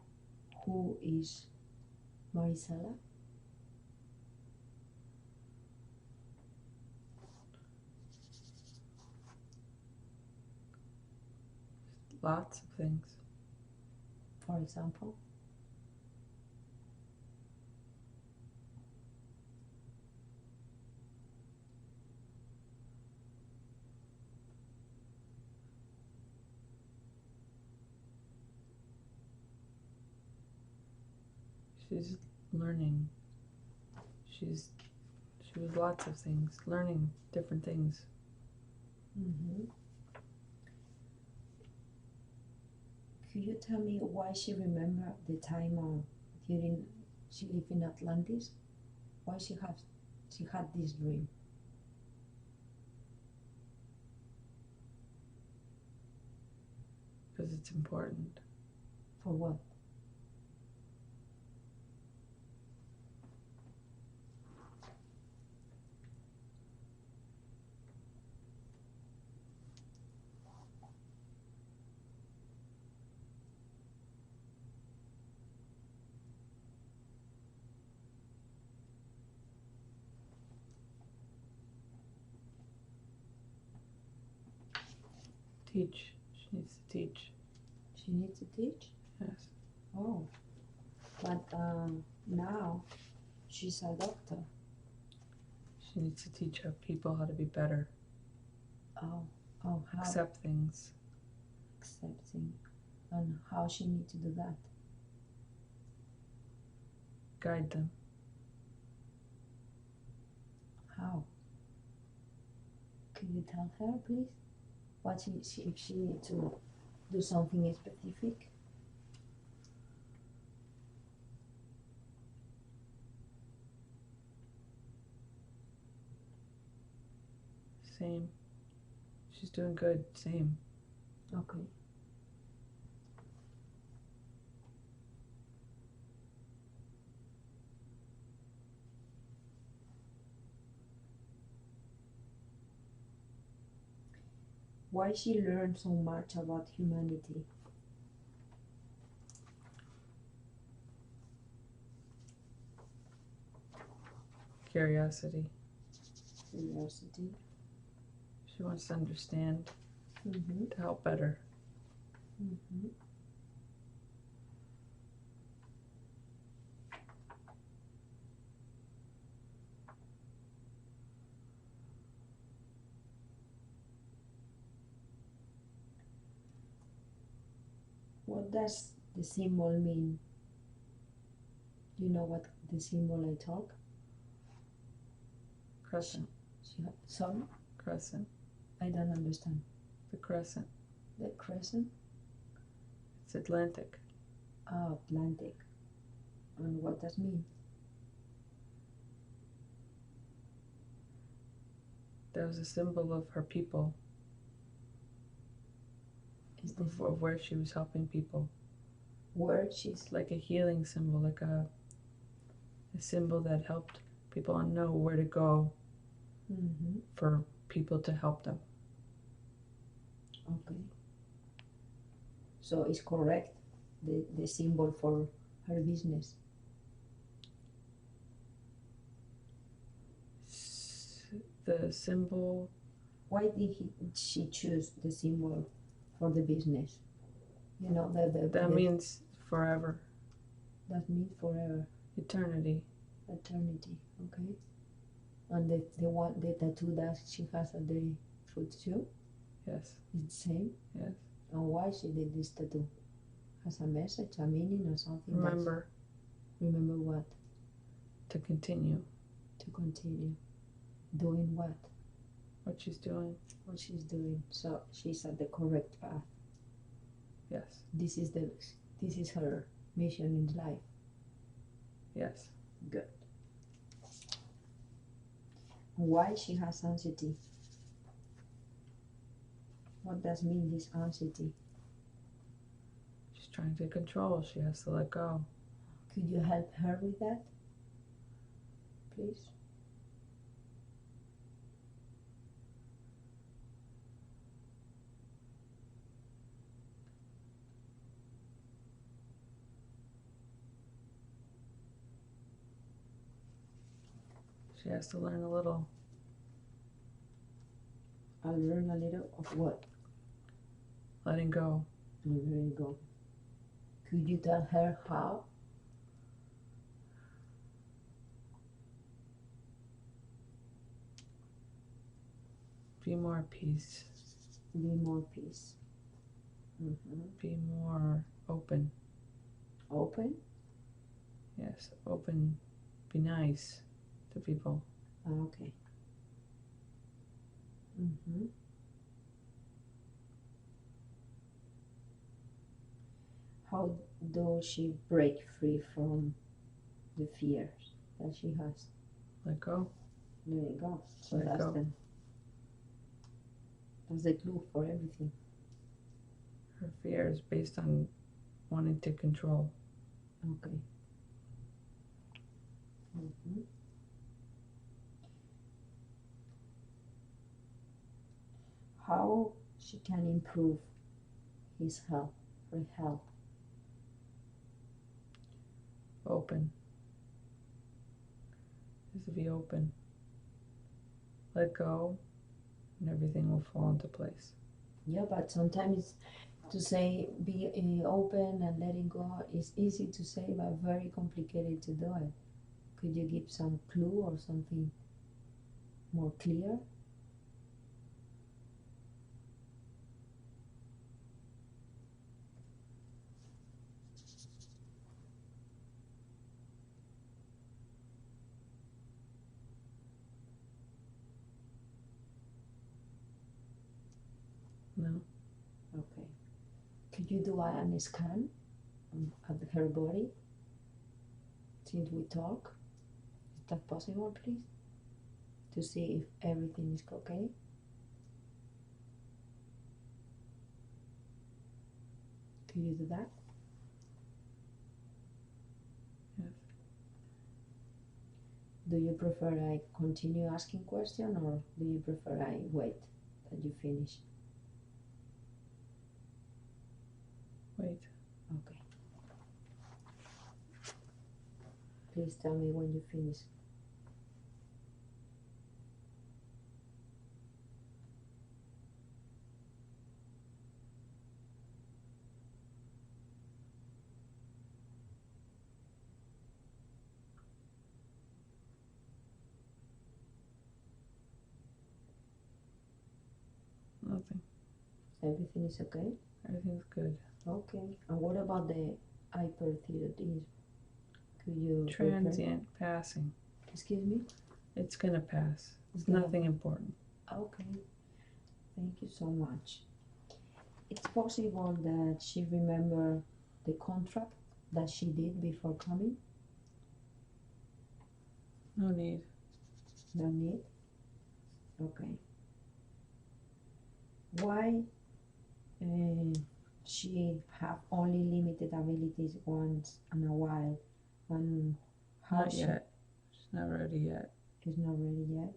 who is Marisela? Lots of things. For example? She's learning. She was lots of things, learning different things. Mm-hmm. Could you tell me why she remembered the time during she lived in Atlantis? Why she had this dream? Because it's important. For what? Teach. She needs to teach. She needs to teach? Yes. Oh, but now she's a doctor. She needs to teach her people how to be better. Oh, how? Accept things. Accepting. And how she need to do that? Guide them. How? Could you tell her, please? What if she needs to do something specific? Same. She's doing good. Same. Okay. Why she learned so much about humanity? Curiosity. Curiosity. She wants to understand, Mm-hmm. to help better. Mm-hmm. What does the symbol mean? Do you know what the symbol I talk? Crescent. Sorry? Crescent. I don't understand. The crescent. The crescent? It's Atlantic. Ah, Atlantic. And what does mean? That was a symbol of her people, Is the of where she was helping people. word she's Like a healing symbol, like a symbol that helped people know where to go mm-hmm. for people to help them. Okay. So it's correct, the symbol for her business. The symbol. Why did she choose the symbol for the business? You know, That means forever. That means forever. Eternity. Eternity. Okay. And the tattoo that she has at the foot too? Yes. Is the same? Yes. And why she did this tattoo? Has a message, a meaning, or something? Remember. Remember what? To continue. To continue. Doing what? What she's doing. What she's doing. So she's at the correct path. Yes. This is her mission in life. Yes. Good. Why she has anxiety? What does mean this anxiety? She's trying to control. She has to let go. Could you help her with that, please? She has to learn a little. I'll learn a little of what? Letting go. Letting go. Could you tell her how? Be more at peace. Be more peace. Mm-hmm. Be more open. Open? Yes, open. Be nice to people. Okay. Mm-hmm. How does she break free from the fears that she has? Let go. Let it go. So Let that's go. That's the clue for everything. Her fear is based on wanting to control. Okay. Mm-hmm. How she can improve his health, her health. Open. Just to be open. Let go, and everything will fall into place. Yeah, but sometimes to say be open and letting go is easy to say, but very complicated to do it. Could you give some clue or something more clear? No. Okay. Could you do an scan of her body since we talk? Is that possible, please? To see if everything is okay? Could you do that? Yes. Do you prefer I continue asking question, or do you prefer I wait that you finish? Wait. Okay. Please tell me when you finish. Nothing. Everything is okay? Everything's good. Okay. And what about the hyperthyroidism? Could you Transient, passing. Excuse me? It's gonna pass. It's gonna nothing important. Okay. Thank you so much. It's possible that she remember the contract that she did before coming? No need. No need? Okay. Why she have only limited abilities once in a while, and how Not yet. She's not ready yet. She's not ready yet?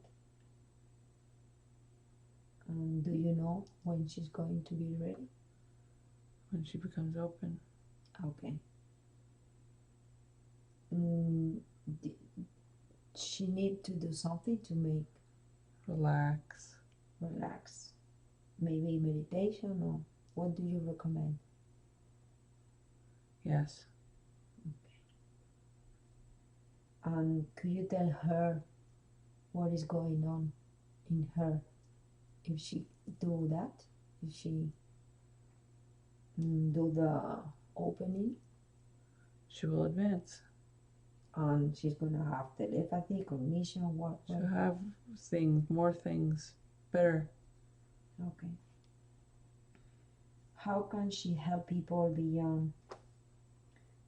Do you know when she's going to be ready? When she becomes open. Okay. She need to do something to make Relax. relax. Maybe meditation, or what do you recommend? Yes. And could you tell her what is going on in her if she do that? If she do the opening? She will advance. And she's gonna have telepathy, cognition, what? She'll have more things, better. Okay. How can she help people beyond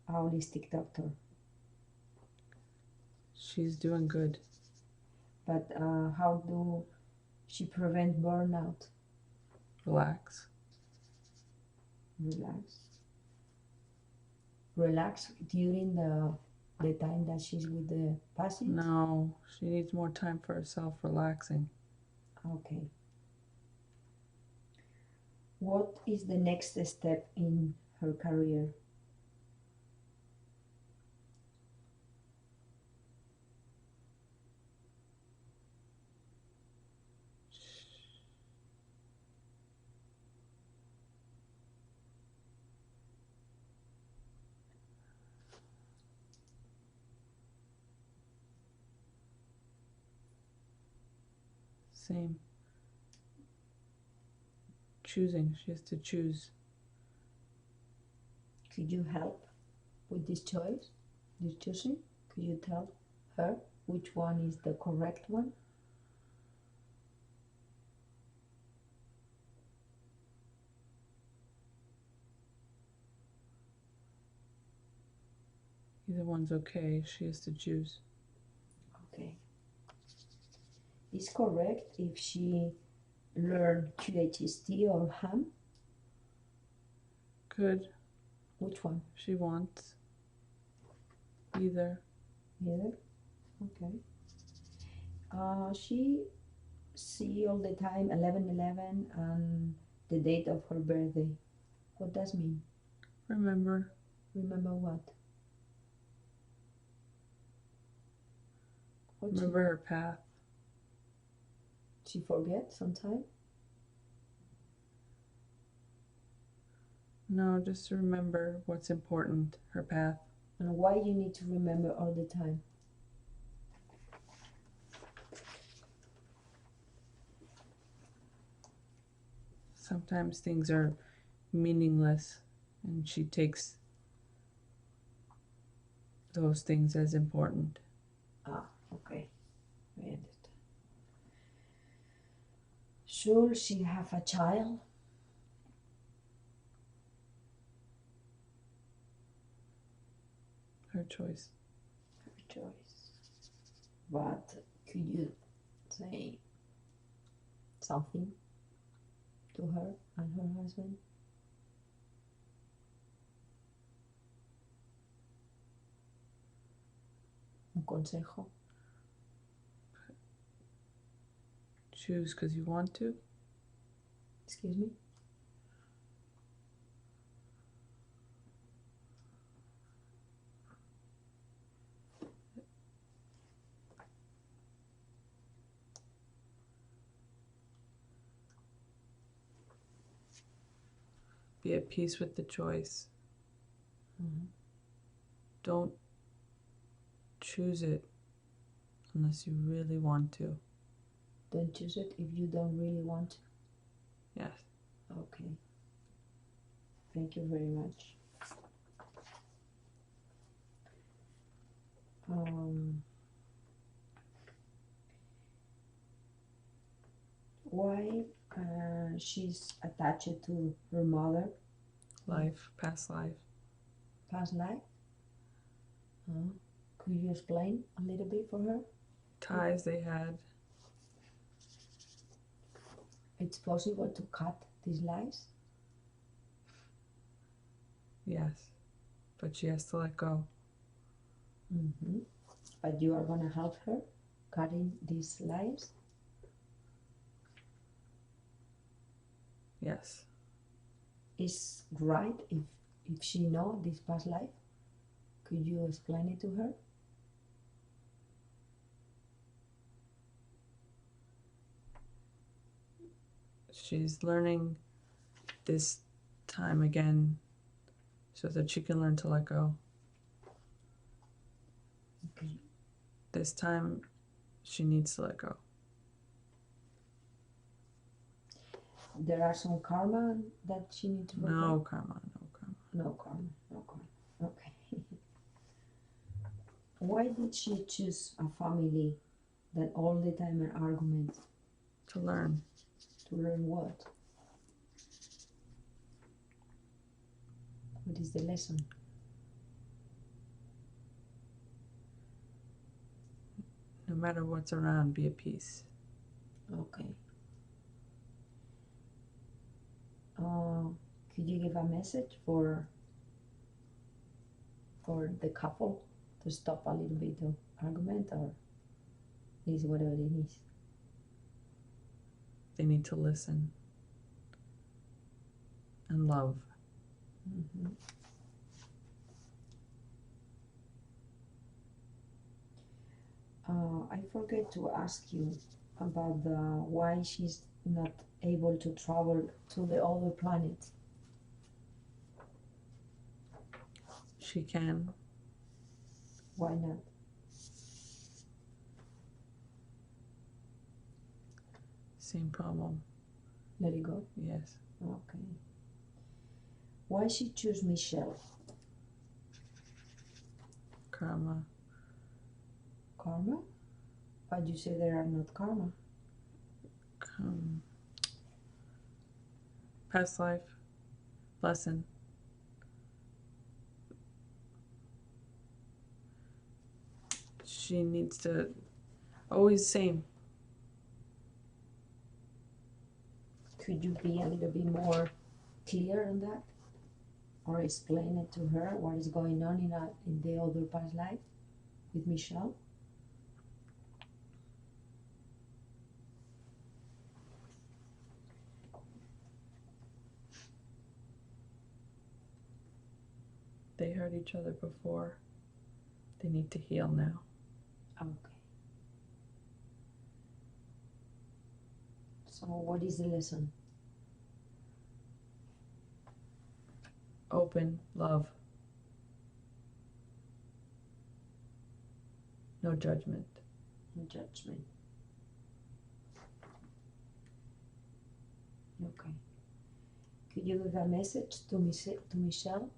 a holistic doctor? She's doing good. But how do she prevent burnout? Relax. Relax. Relax during the time that she's with the patient? No, she needs more time for herself, relaxing. Okay. What is the next step in her career? Same. Choosing. She has to choose. Could you help with this choice? This choosing? Could you tell her which one is the correct one? Either one's okay. She has to choose. Okay. Is correct if she learned QHHT or HAM? Good. Which one? She wants. Either. Either? Okay. She see all the time 11/11 and the date of her birthday. What does mean? Remember. Remember what? Remember her path. She forgets sometime? No, just to remember what's important, her path. And why you need to remember all the time? Sometimes things are meaningless, and she takes those things as important. Okay. I understand. Should she have a child? Her choice. Her choice. But could you say something to her and her husband? consejo? Choose because you want to. Excuse me? Be at peace with the choice. Mm-hmm. Don't choose it unless you really want to. Don't choose it if you don't really want to. Yes. Okay. Thank you very much. Why she's attached to her mother? Life, past life. Past life? Could you explain a little bit for her? Ties they had. It's possible to cut these lies? Yes. But she has to let go. Mm-hmm. But you are going to help her cutting these lies? Yes. Is right if she know this past life? Could you explain it to her? She's learning this time again so that she can learn to let go. Okay. This time she needs to let go. There are some karma that she needs to forget? No karma, no karma. No karma, no karma. Okay. Why did she choose a family that all the time an argument? To learn. To learn what? What is the lesson? No matter what's around, be at peace. Okay. Could you give a message for the couple to stop a little bit of argument, or is whatever it is? They need to listen and love. Mm-hmm. I forget to ask you about why she's not able to travel to the other planet. She can. Why not? Same problem. Let it go? Yes. Okay. Why she choose Michelle? Karma. Karma? But you say there are not karma. Past life. Lesson. She needs to always same. Could you be a little bit more clear on that? Or explain it to her what is going on in the other past life with Michelle? They hurt each other before. They need to heal now. Okay. So what is the lesson? Open, love. No judgment. No judgment. Okay. Could you give a message to Michelle?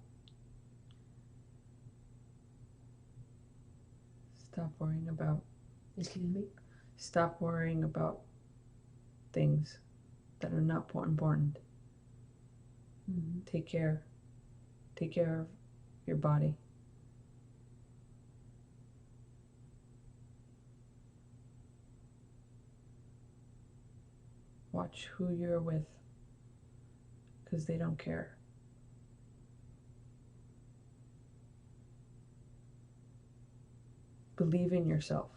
Stop worrying about. Excuse me? Stop worrying about things that are not important. Mm-hmm. Take care. Take care of your body. Watch who you're with, because they don't care. Believe in yourself.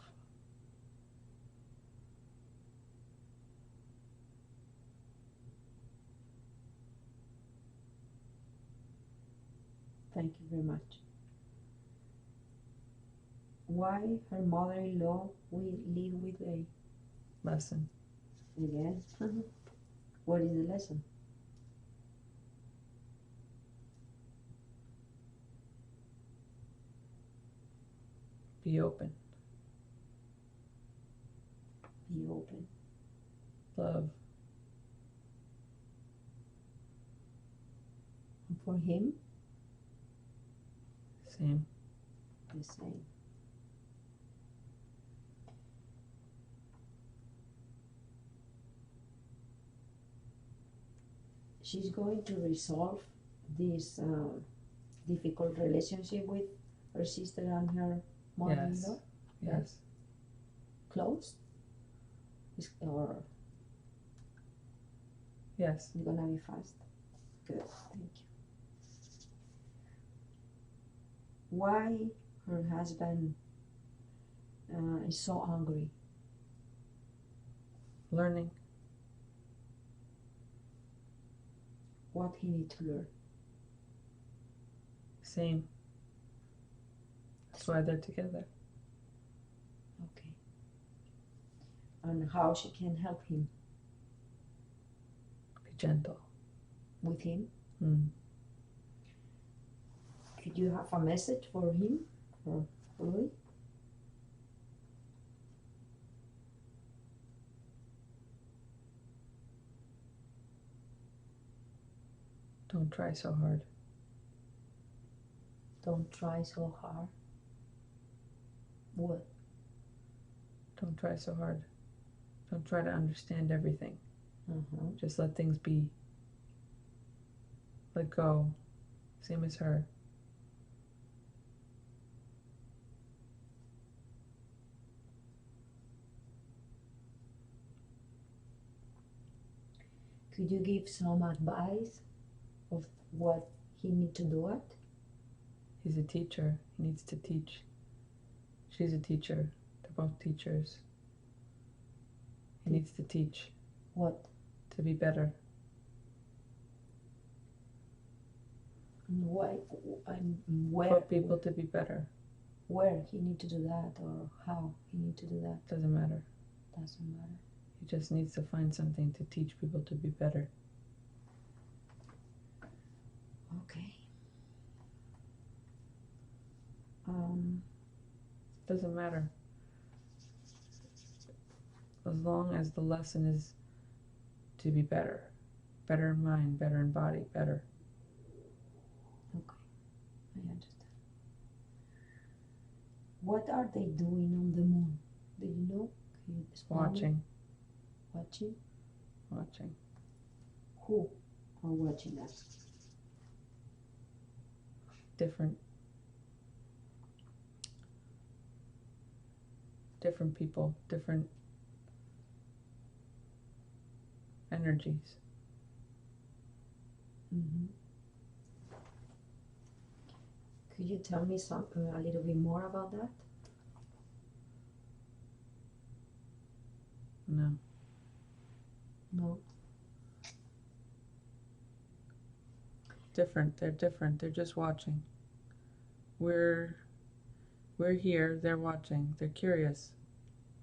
Thank you very much. Why her mother-in-law will live with a Lesson. again? What is the lesson? Be open. Be open. Love. And for him, Same. the same. She's going to resolve this difficult relationship with her sister and her mother-in-law. Yes. Close? Or Yes. it's gonna be fast? Good, thank you. Why her husband is so angry? Learning. What he need to learn? Same. That's why they're together. Okay. And how she can help him? Be gentle. With him? Mm. Could you have a message for him? For Louis? Don't try so hard. Don't try so hard. What? Don't try so hard. Don't try to understand everything. Uh-huh. Just let things be. Let go. Same as her. Could you give some advice of what he need to do it? He's a teacher. He needs to teach. She's a teacher. They're both teachers. He needs to teach. What? To be better. And why? And where? For people to be better. Where he need to do that, or how he need to do that? Doesn't matter. Doesn't matter. He just needs to find something to teach people to be better. Okay. Doesn't matter. As long as the lesson is to be better. Better in mind, better in body, better. Okay, I understand. What are they doing on the moon? Do you know? Can you explain me? Watching. Watching? Watching. Who are watching that? Different people, different energies. Mm-hmm. Could you tell me a little bit more about that? No. No. Different. They're different. They're just watching. We're here. They're watching. They're curious.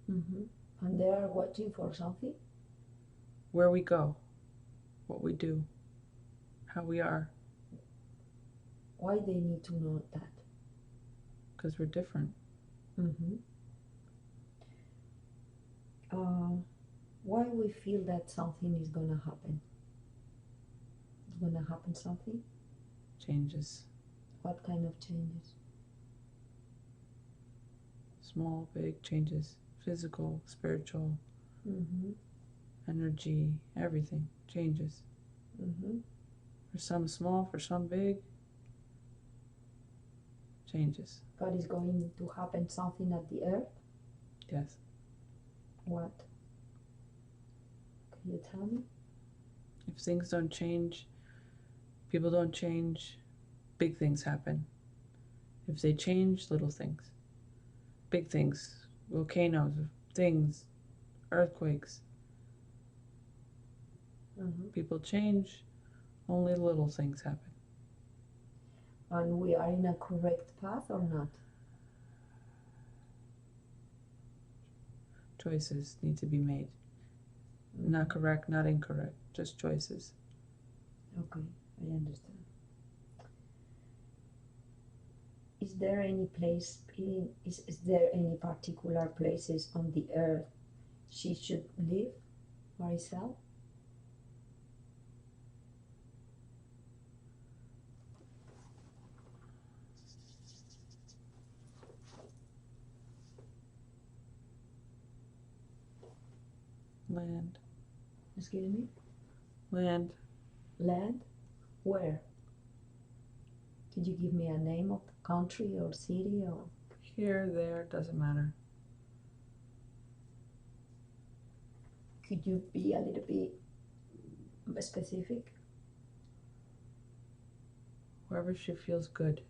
Mm-hmm. And they are watching for something? Where we go. What we do. How we are. Why they need to know that? Because we're different. Mm-hmm. Why we feel that something is gonna happen? It's gonna happen something? Changes. What kind of changes? Small, big changes. Physical, spiritual, Mm-hmm. energy, everything changes. Mm-hmm. For some small, for some big, changes. But is going to happen something at the earth? Yes. What? Can you tell me? If things don't change, people don't change, big things happen. If they change, little things. big things, volcanoes, things, earthquakes. People change, only little things happen. And we are in a correct path or not? Choices need to be made. Not correct, not incorrect, just choices. Okay, I understand. Is there any place, is there any particular places on the earth she should live, Maricel? Land. Excuse me? Land. Land? Where? Could you give me a name of the country or city or? Here, there, doesn't matter. Could you be a little bit specific? Wherever she feels good,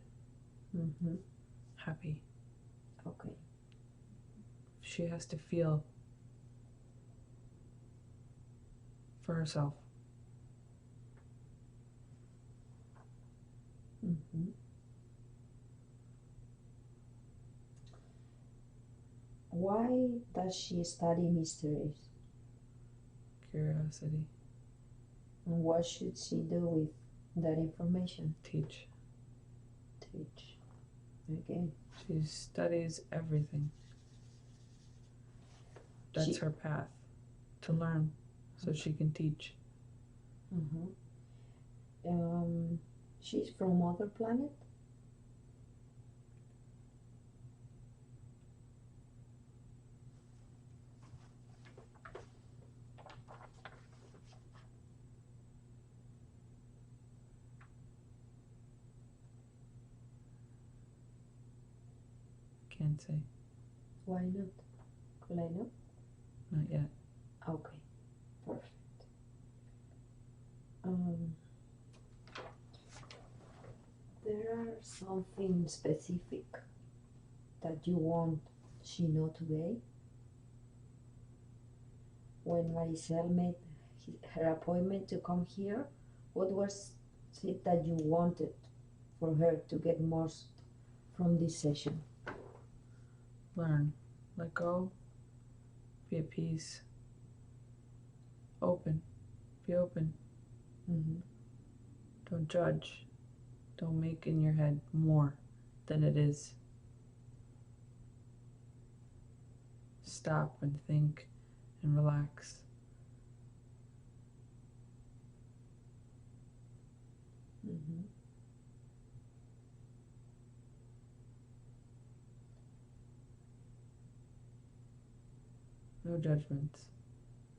happy. Okay. She has to feel for herself. Why does she study mysteries? Curiosity. And what should she do with that information? Teach. Teach. Okay. She studies everything. That's her path, to learn, so she can teach. She's from other planet? Can't say. Why not? Could I know? Not yet. Okay, perfect. There are something specific that you want she know today? When Maricel made her appointment to come here, what was it that you wanted for her to get most from this session? Learn. Let go. Be at peace. Open. Be open. Don't judge. Don't make in your head more than it is. Stop and think and relax. No judgments.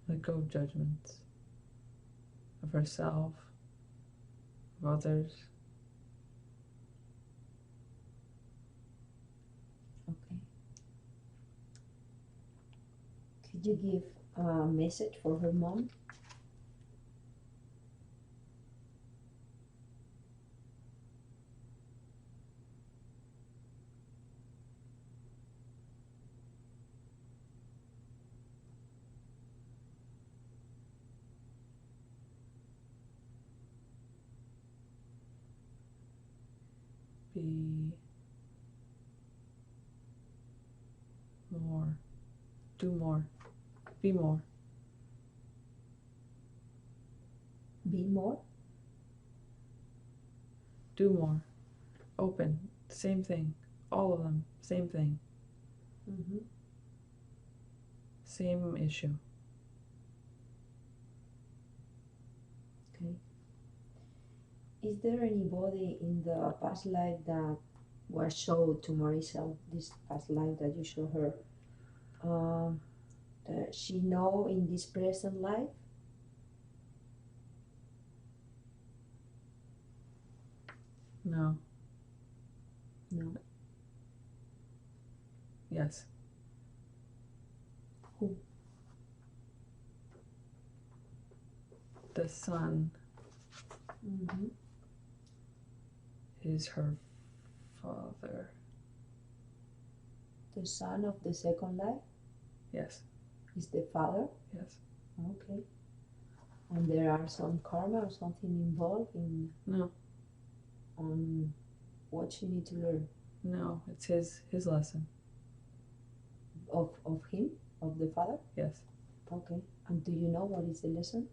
Let go of judgments. Of herself, of others. Okay. Could you give a message for her mom? Be more. Do more. Be more. Be more? Do more. Open. Same thing. All of them. Same thing. Same issue. Okay. Is there anybody in the past life that was showed to Maricel, this past life that you show her, that she know in this present life? No. No. Yes. Who? The sun is her father. The son of the second life Yes. is the father? Yes. Okay. And there are some karma or something involved in No. on what she need to learn No, it's his lesson. of him, of the father? Yes. Okay. And do you know what is the lesson?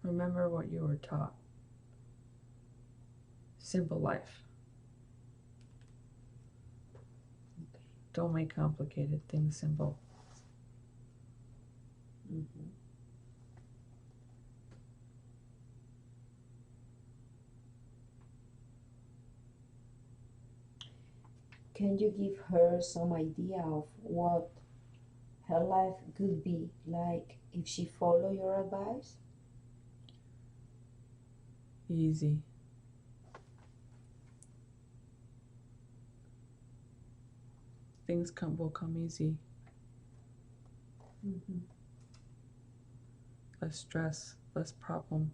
Remember what you were taught. Simple life. Okay. Don't make complicated things simple. Mm-hmm. Can you give her some idea of what her life could be like if she follow your advice? Easy. Things will come easy. Mm-hmm. Less stress, less problem.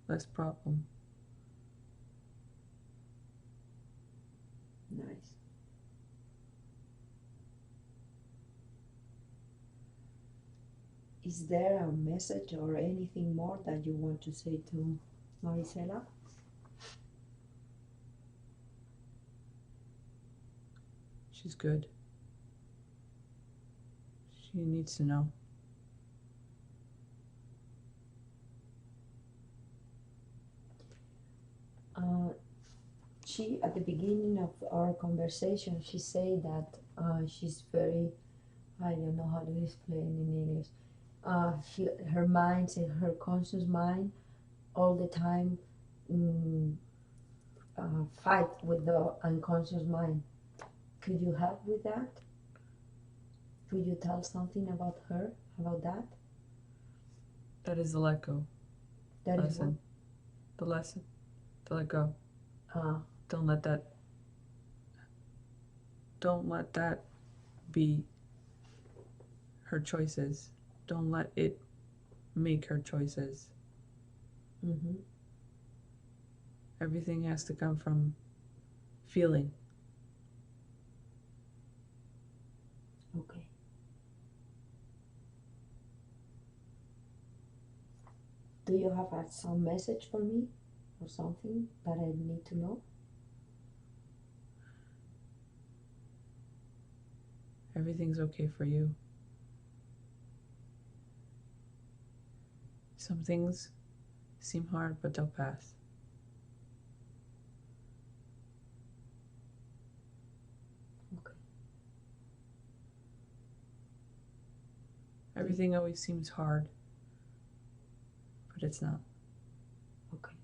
Less problem. Nice. Is there a message or anything more that you want to say to Marisela? She's good. She needs to know. She, at the beginning of our conversation, she said that she's very, I don't know how to explain in English. Her mind, her conscious mind, all the time fight with the unconscious mind. Could you help with that? Could you tell something about her, about that? That is the let go That is lesson. The lesson. To let go. what? Don't let that be her choices. Don't let it make her choices. Mm-hmm. Everything has to come from feeling. Okay. Do you have some message for me or something that I need to know? Everything's okay for you. Some things seem hard, but they'll pass. Okay. Everything always seems hard, but it's not. Okay.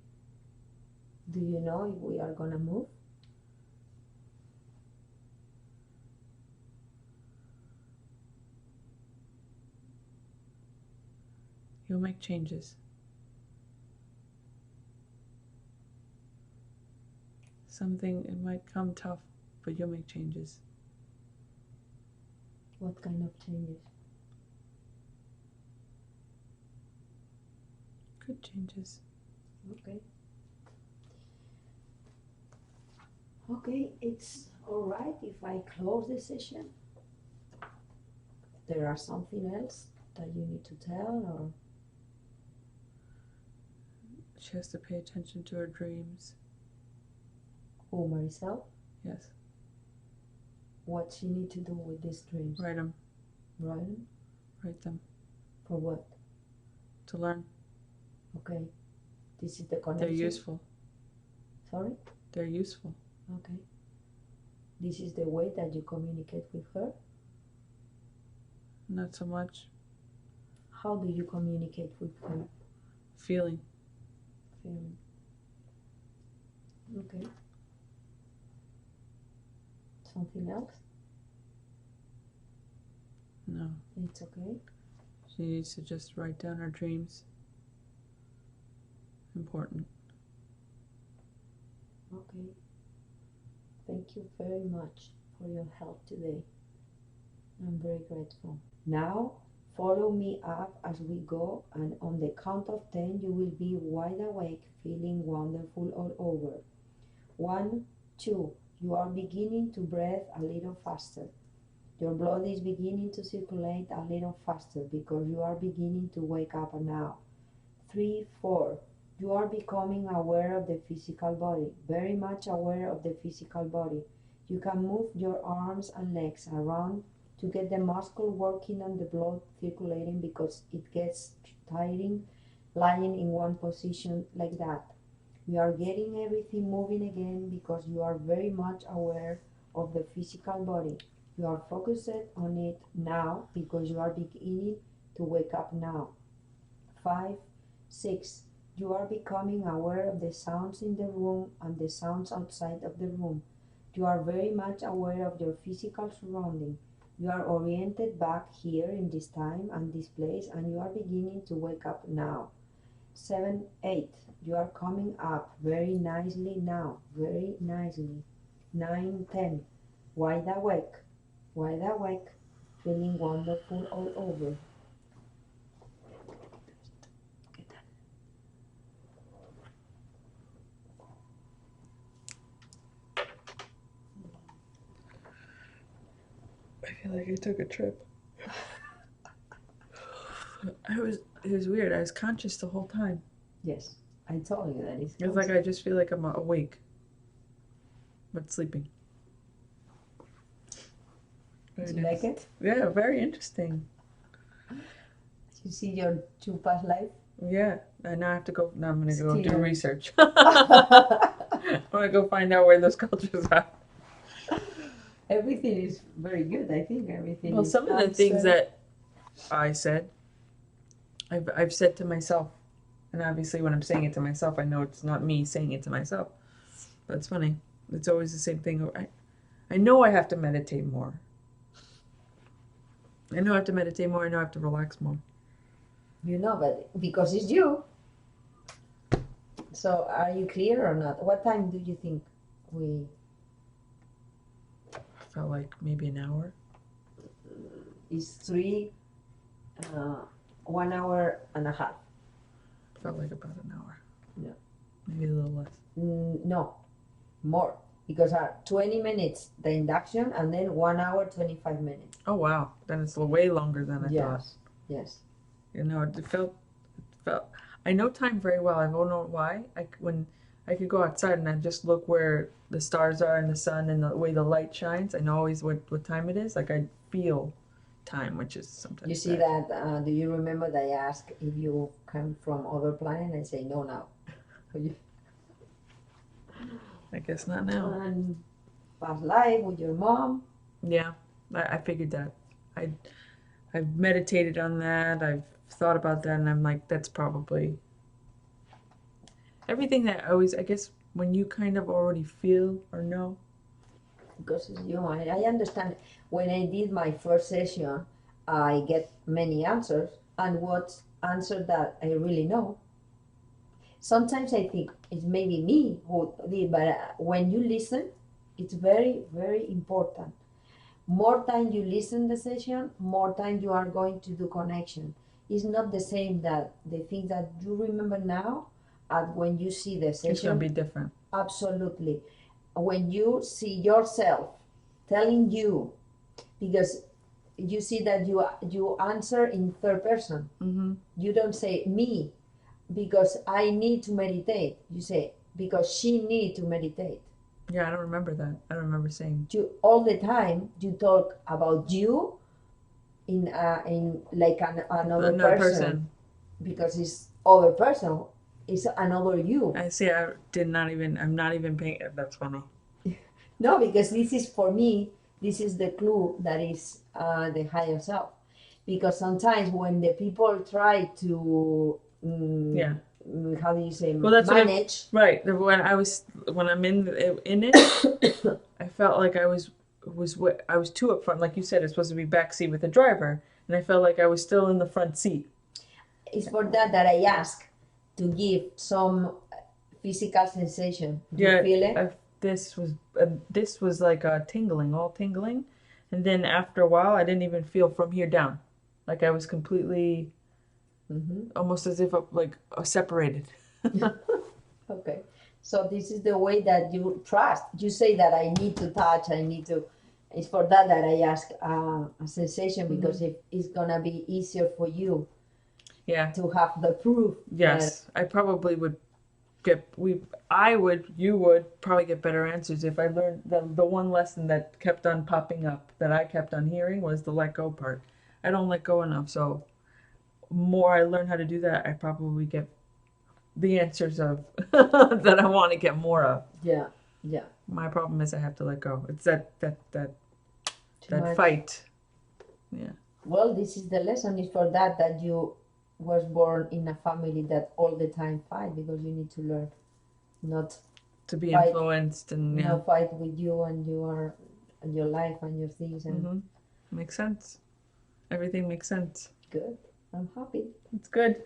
Do you know if we are gonna move? You'll make changes. Something, it might come tough, but you'll make changes. What kind of changes? Good changes. Okay. Okay, it's all right if I close the session. There are something else that you need to tell, or She has to pay attention to her dreams. oh, Marisol, Yes. what she need to do with these dreams? Write them. Write them? Write them. For what? To learn. Okay. This is the connection. They're useful. Sorry? They're useful. Okay. This is the way that you communicate with her? Not so much. How do you communicate with her? Feeling. Feeling. Okay. Something else? No. It's okay. She needs to just write down her dreams. Important. Okay. Thank you very much for your help today. I'm very grateful. Now, follow me up as we go, and on the count of 10, you will be wide awake, feeling wonderful all over. 1, 2, you are beginning to breathe a little faster. Your blood is beginning to circulate a little faster because you are beginning to wake up now. 3, 4, you are becoming aware of the physical body, very much aware of the physical body. You can move your arms and legs around to get the muscle working and the blood circulating because it gets tiring lying in one position like that. You are getting everything moving again because you are very much aware of the physical body. You are focused on it now because you are beginning to wake up now. 5, 6, you are becoming aware of the sounds in the room and the sounds outside of the room. You are very much aware of your physical surrounding. You are oriented back here in this time and this place, and you are beginning to wake up now. 7, 8, you are coming up very nicely now, very nicely. 9, 10, wide awake, feeling wonderful all over. I feel like I took a trip. It was weird. I was conscious the whole time. Yes, I told you that It's like I just feel like I'm awake, but sleeping. Do you like it? Yeah, very interesting. You see your 2 past life? Yeah, and now I have to go. Now I'm gonna go do Still. research. I want to go find out where those cultures are. Everything is very good. I think everything. Well, is some of the things answered. that I said, I've said to myself, and obviously when I'm saying it to myself, I know it's not me saying it to myself. But it's funny. It's always the same thing. I know I have to meditate more. I know I have to meditate more. I know I have to relax more. You know, but because it's you. So, are you clear or not? What time do you think we? Felt like maybe an hour. It's 3, 1 hour and a half. Felt like about an hour. Yeah. Maybe a little less. No, more. Because 20 minutes the induction and then 1 hour 25 minutes. Oh wow! Then it's way longer than I thought. Yes. You know, it felt. I know time very well. I don't know why. When I could go outside and I just look where the stars are and the sun and the way the light shines. I know always what time it is. Like I feel time, which is sometimes. You see bad. that? Do you remember that I asked if you come from other planet? I say no now. I guess not now. And past life with your mom. Yeah, I figured that. I've meditated on that. I've thought about that, and I'm like, that's probably everything that I guess when you kind of already feel or know. Because it's you. I understand. When I did my first session, I get many answers, and what answer that I really know. Sometimes I think it's maybe me who did, but when you listen, it's very, very important. More time you listen the session, more time you are going to do connection. It's not the same that the thing that you remember now and when you see the session. It's gonna be different. Absolutely. When you see yourself telling you, because you see that you answer in third person. Mm-hmm. You don't say me because I need to meditate. You say because she need to meditate. Yeah, I don't remember that. I don't remember saying. You all the time you talk about you in like another person because it's other person. It's another you. I see. I'm not even paying. That's funny. No, because this is for me. This is the clue that is the higher self. Because sometimes when the people try to how do you say manage? Right. When I'm in it, I felt like I was too up front. Like you said, it's supposed to be backseat with the driver, and I felt like I was still in the front seat. It's for that I ask to give some physical sensation. Do you feel it? This was like tingling, all tingling, And then after a while, I didn't even feel from here down. Like I was completely, almost as if separated. Okay. So this is the way that you trust. You say that I need to touch, I need to. It's for that that I ask a sensation, because if it's gonna be easier for you Yeah. to have the proof. Yes, I probably would you would probably get better answers if I learned the one lesson that kept on popping up that I kept on hearing was the let go part. I don't let go enough, so more I learn how to do that, I probably get the answers of that I want to get more of. Yeah, yeah. My problem is I have to let go. It's that Much. fight. Yeah. Well, this is the lesson is for that you was born in a family that all the time fight, because you need to learn not To be fight, influenced and yeah. fight with you and your life and your things and Makes sense. Everything makes sense. good. I'm happy. It's good.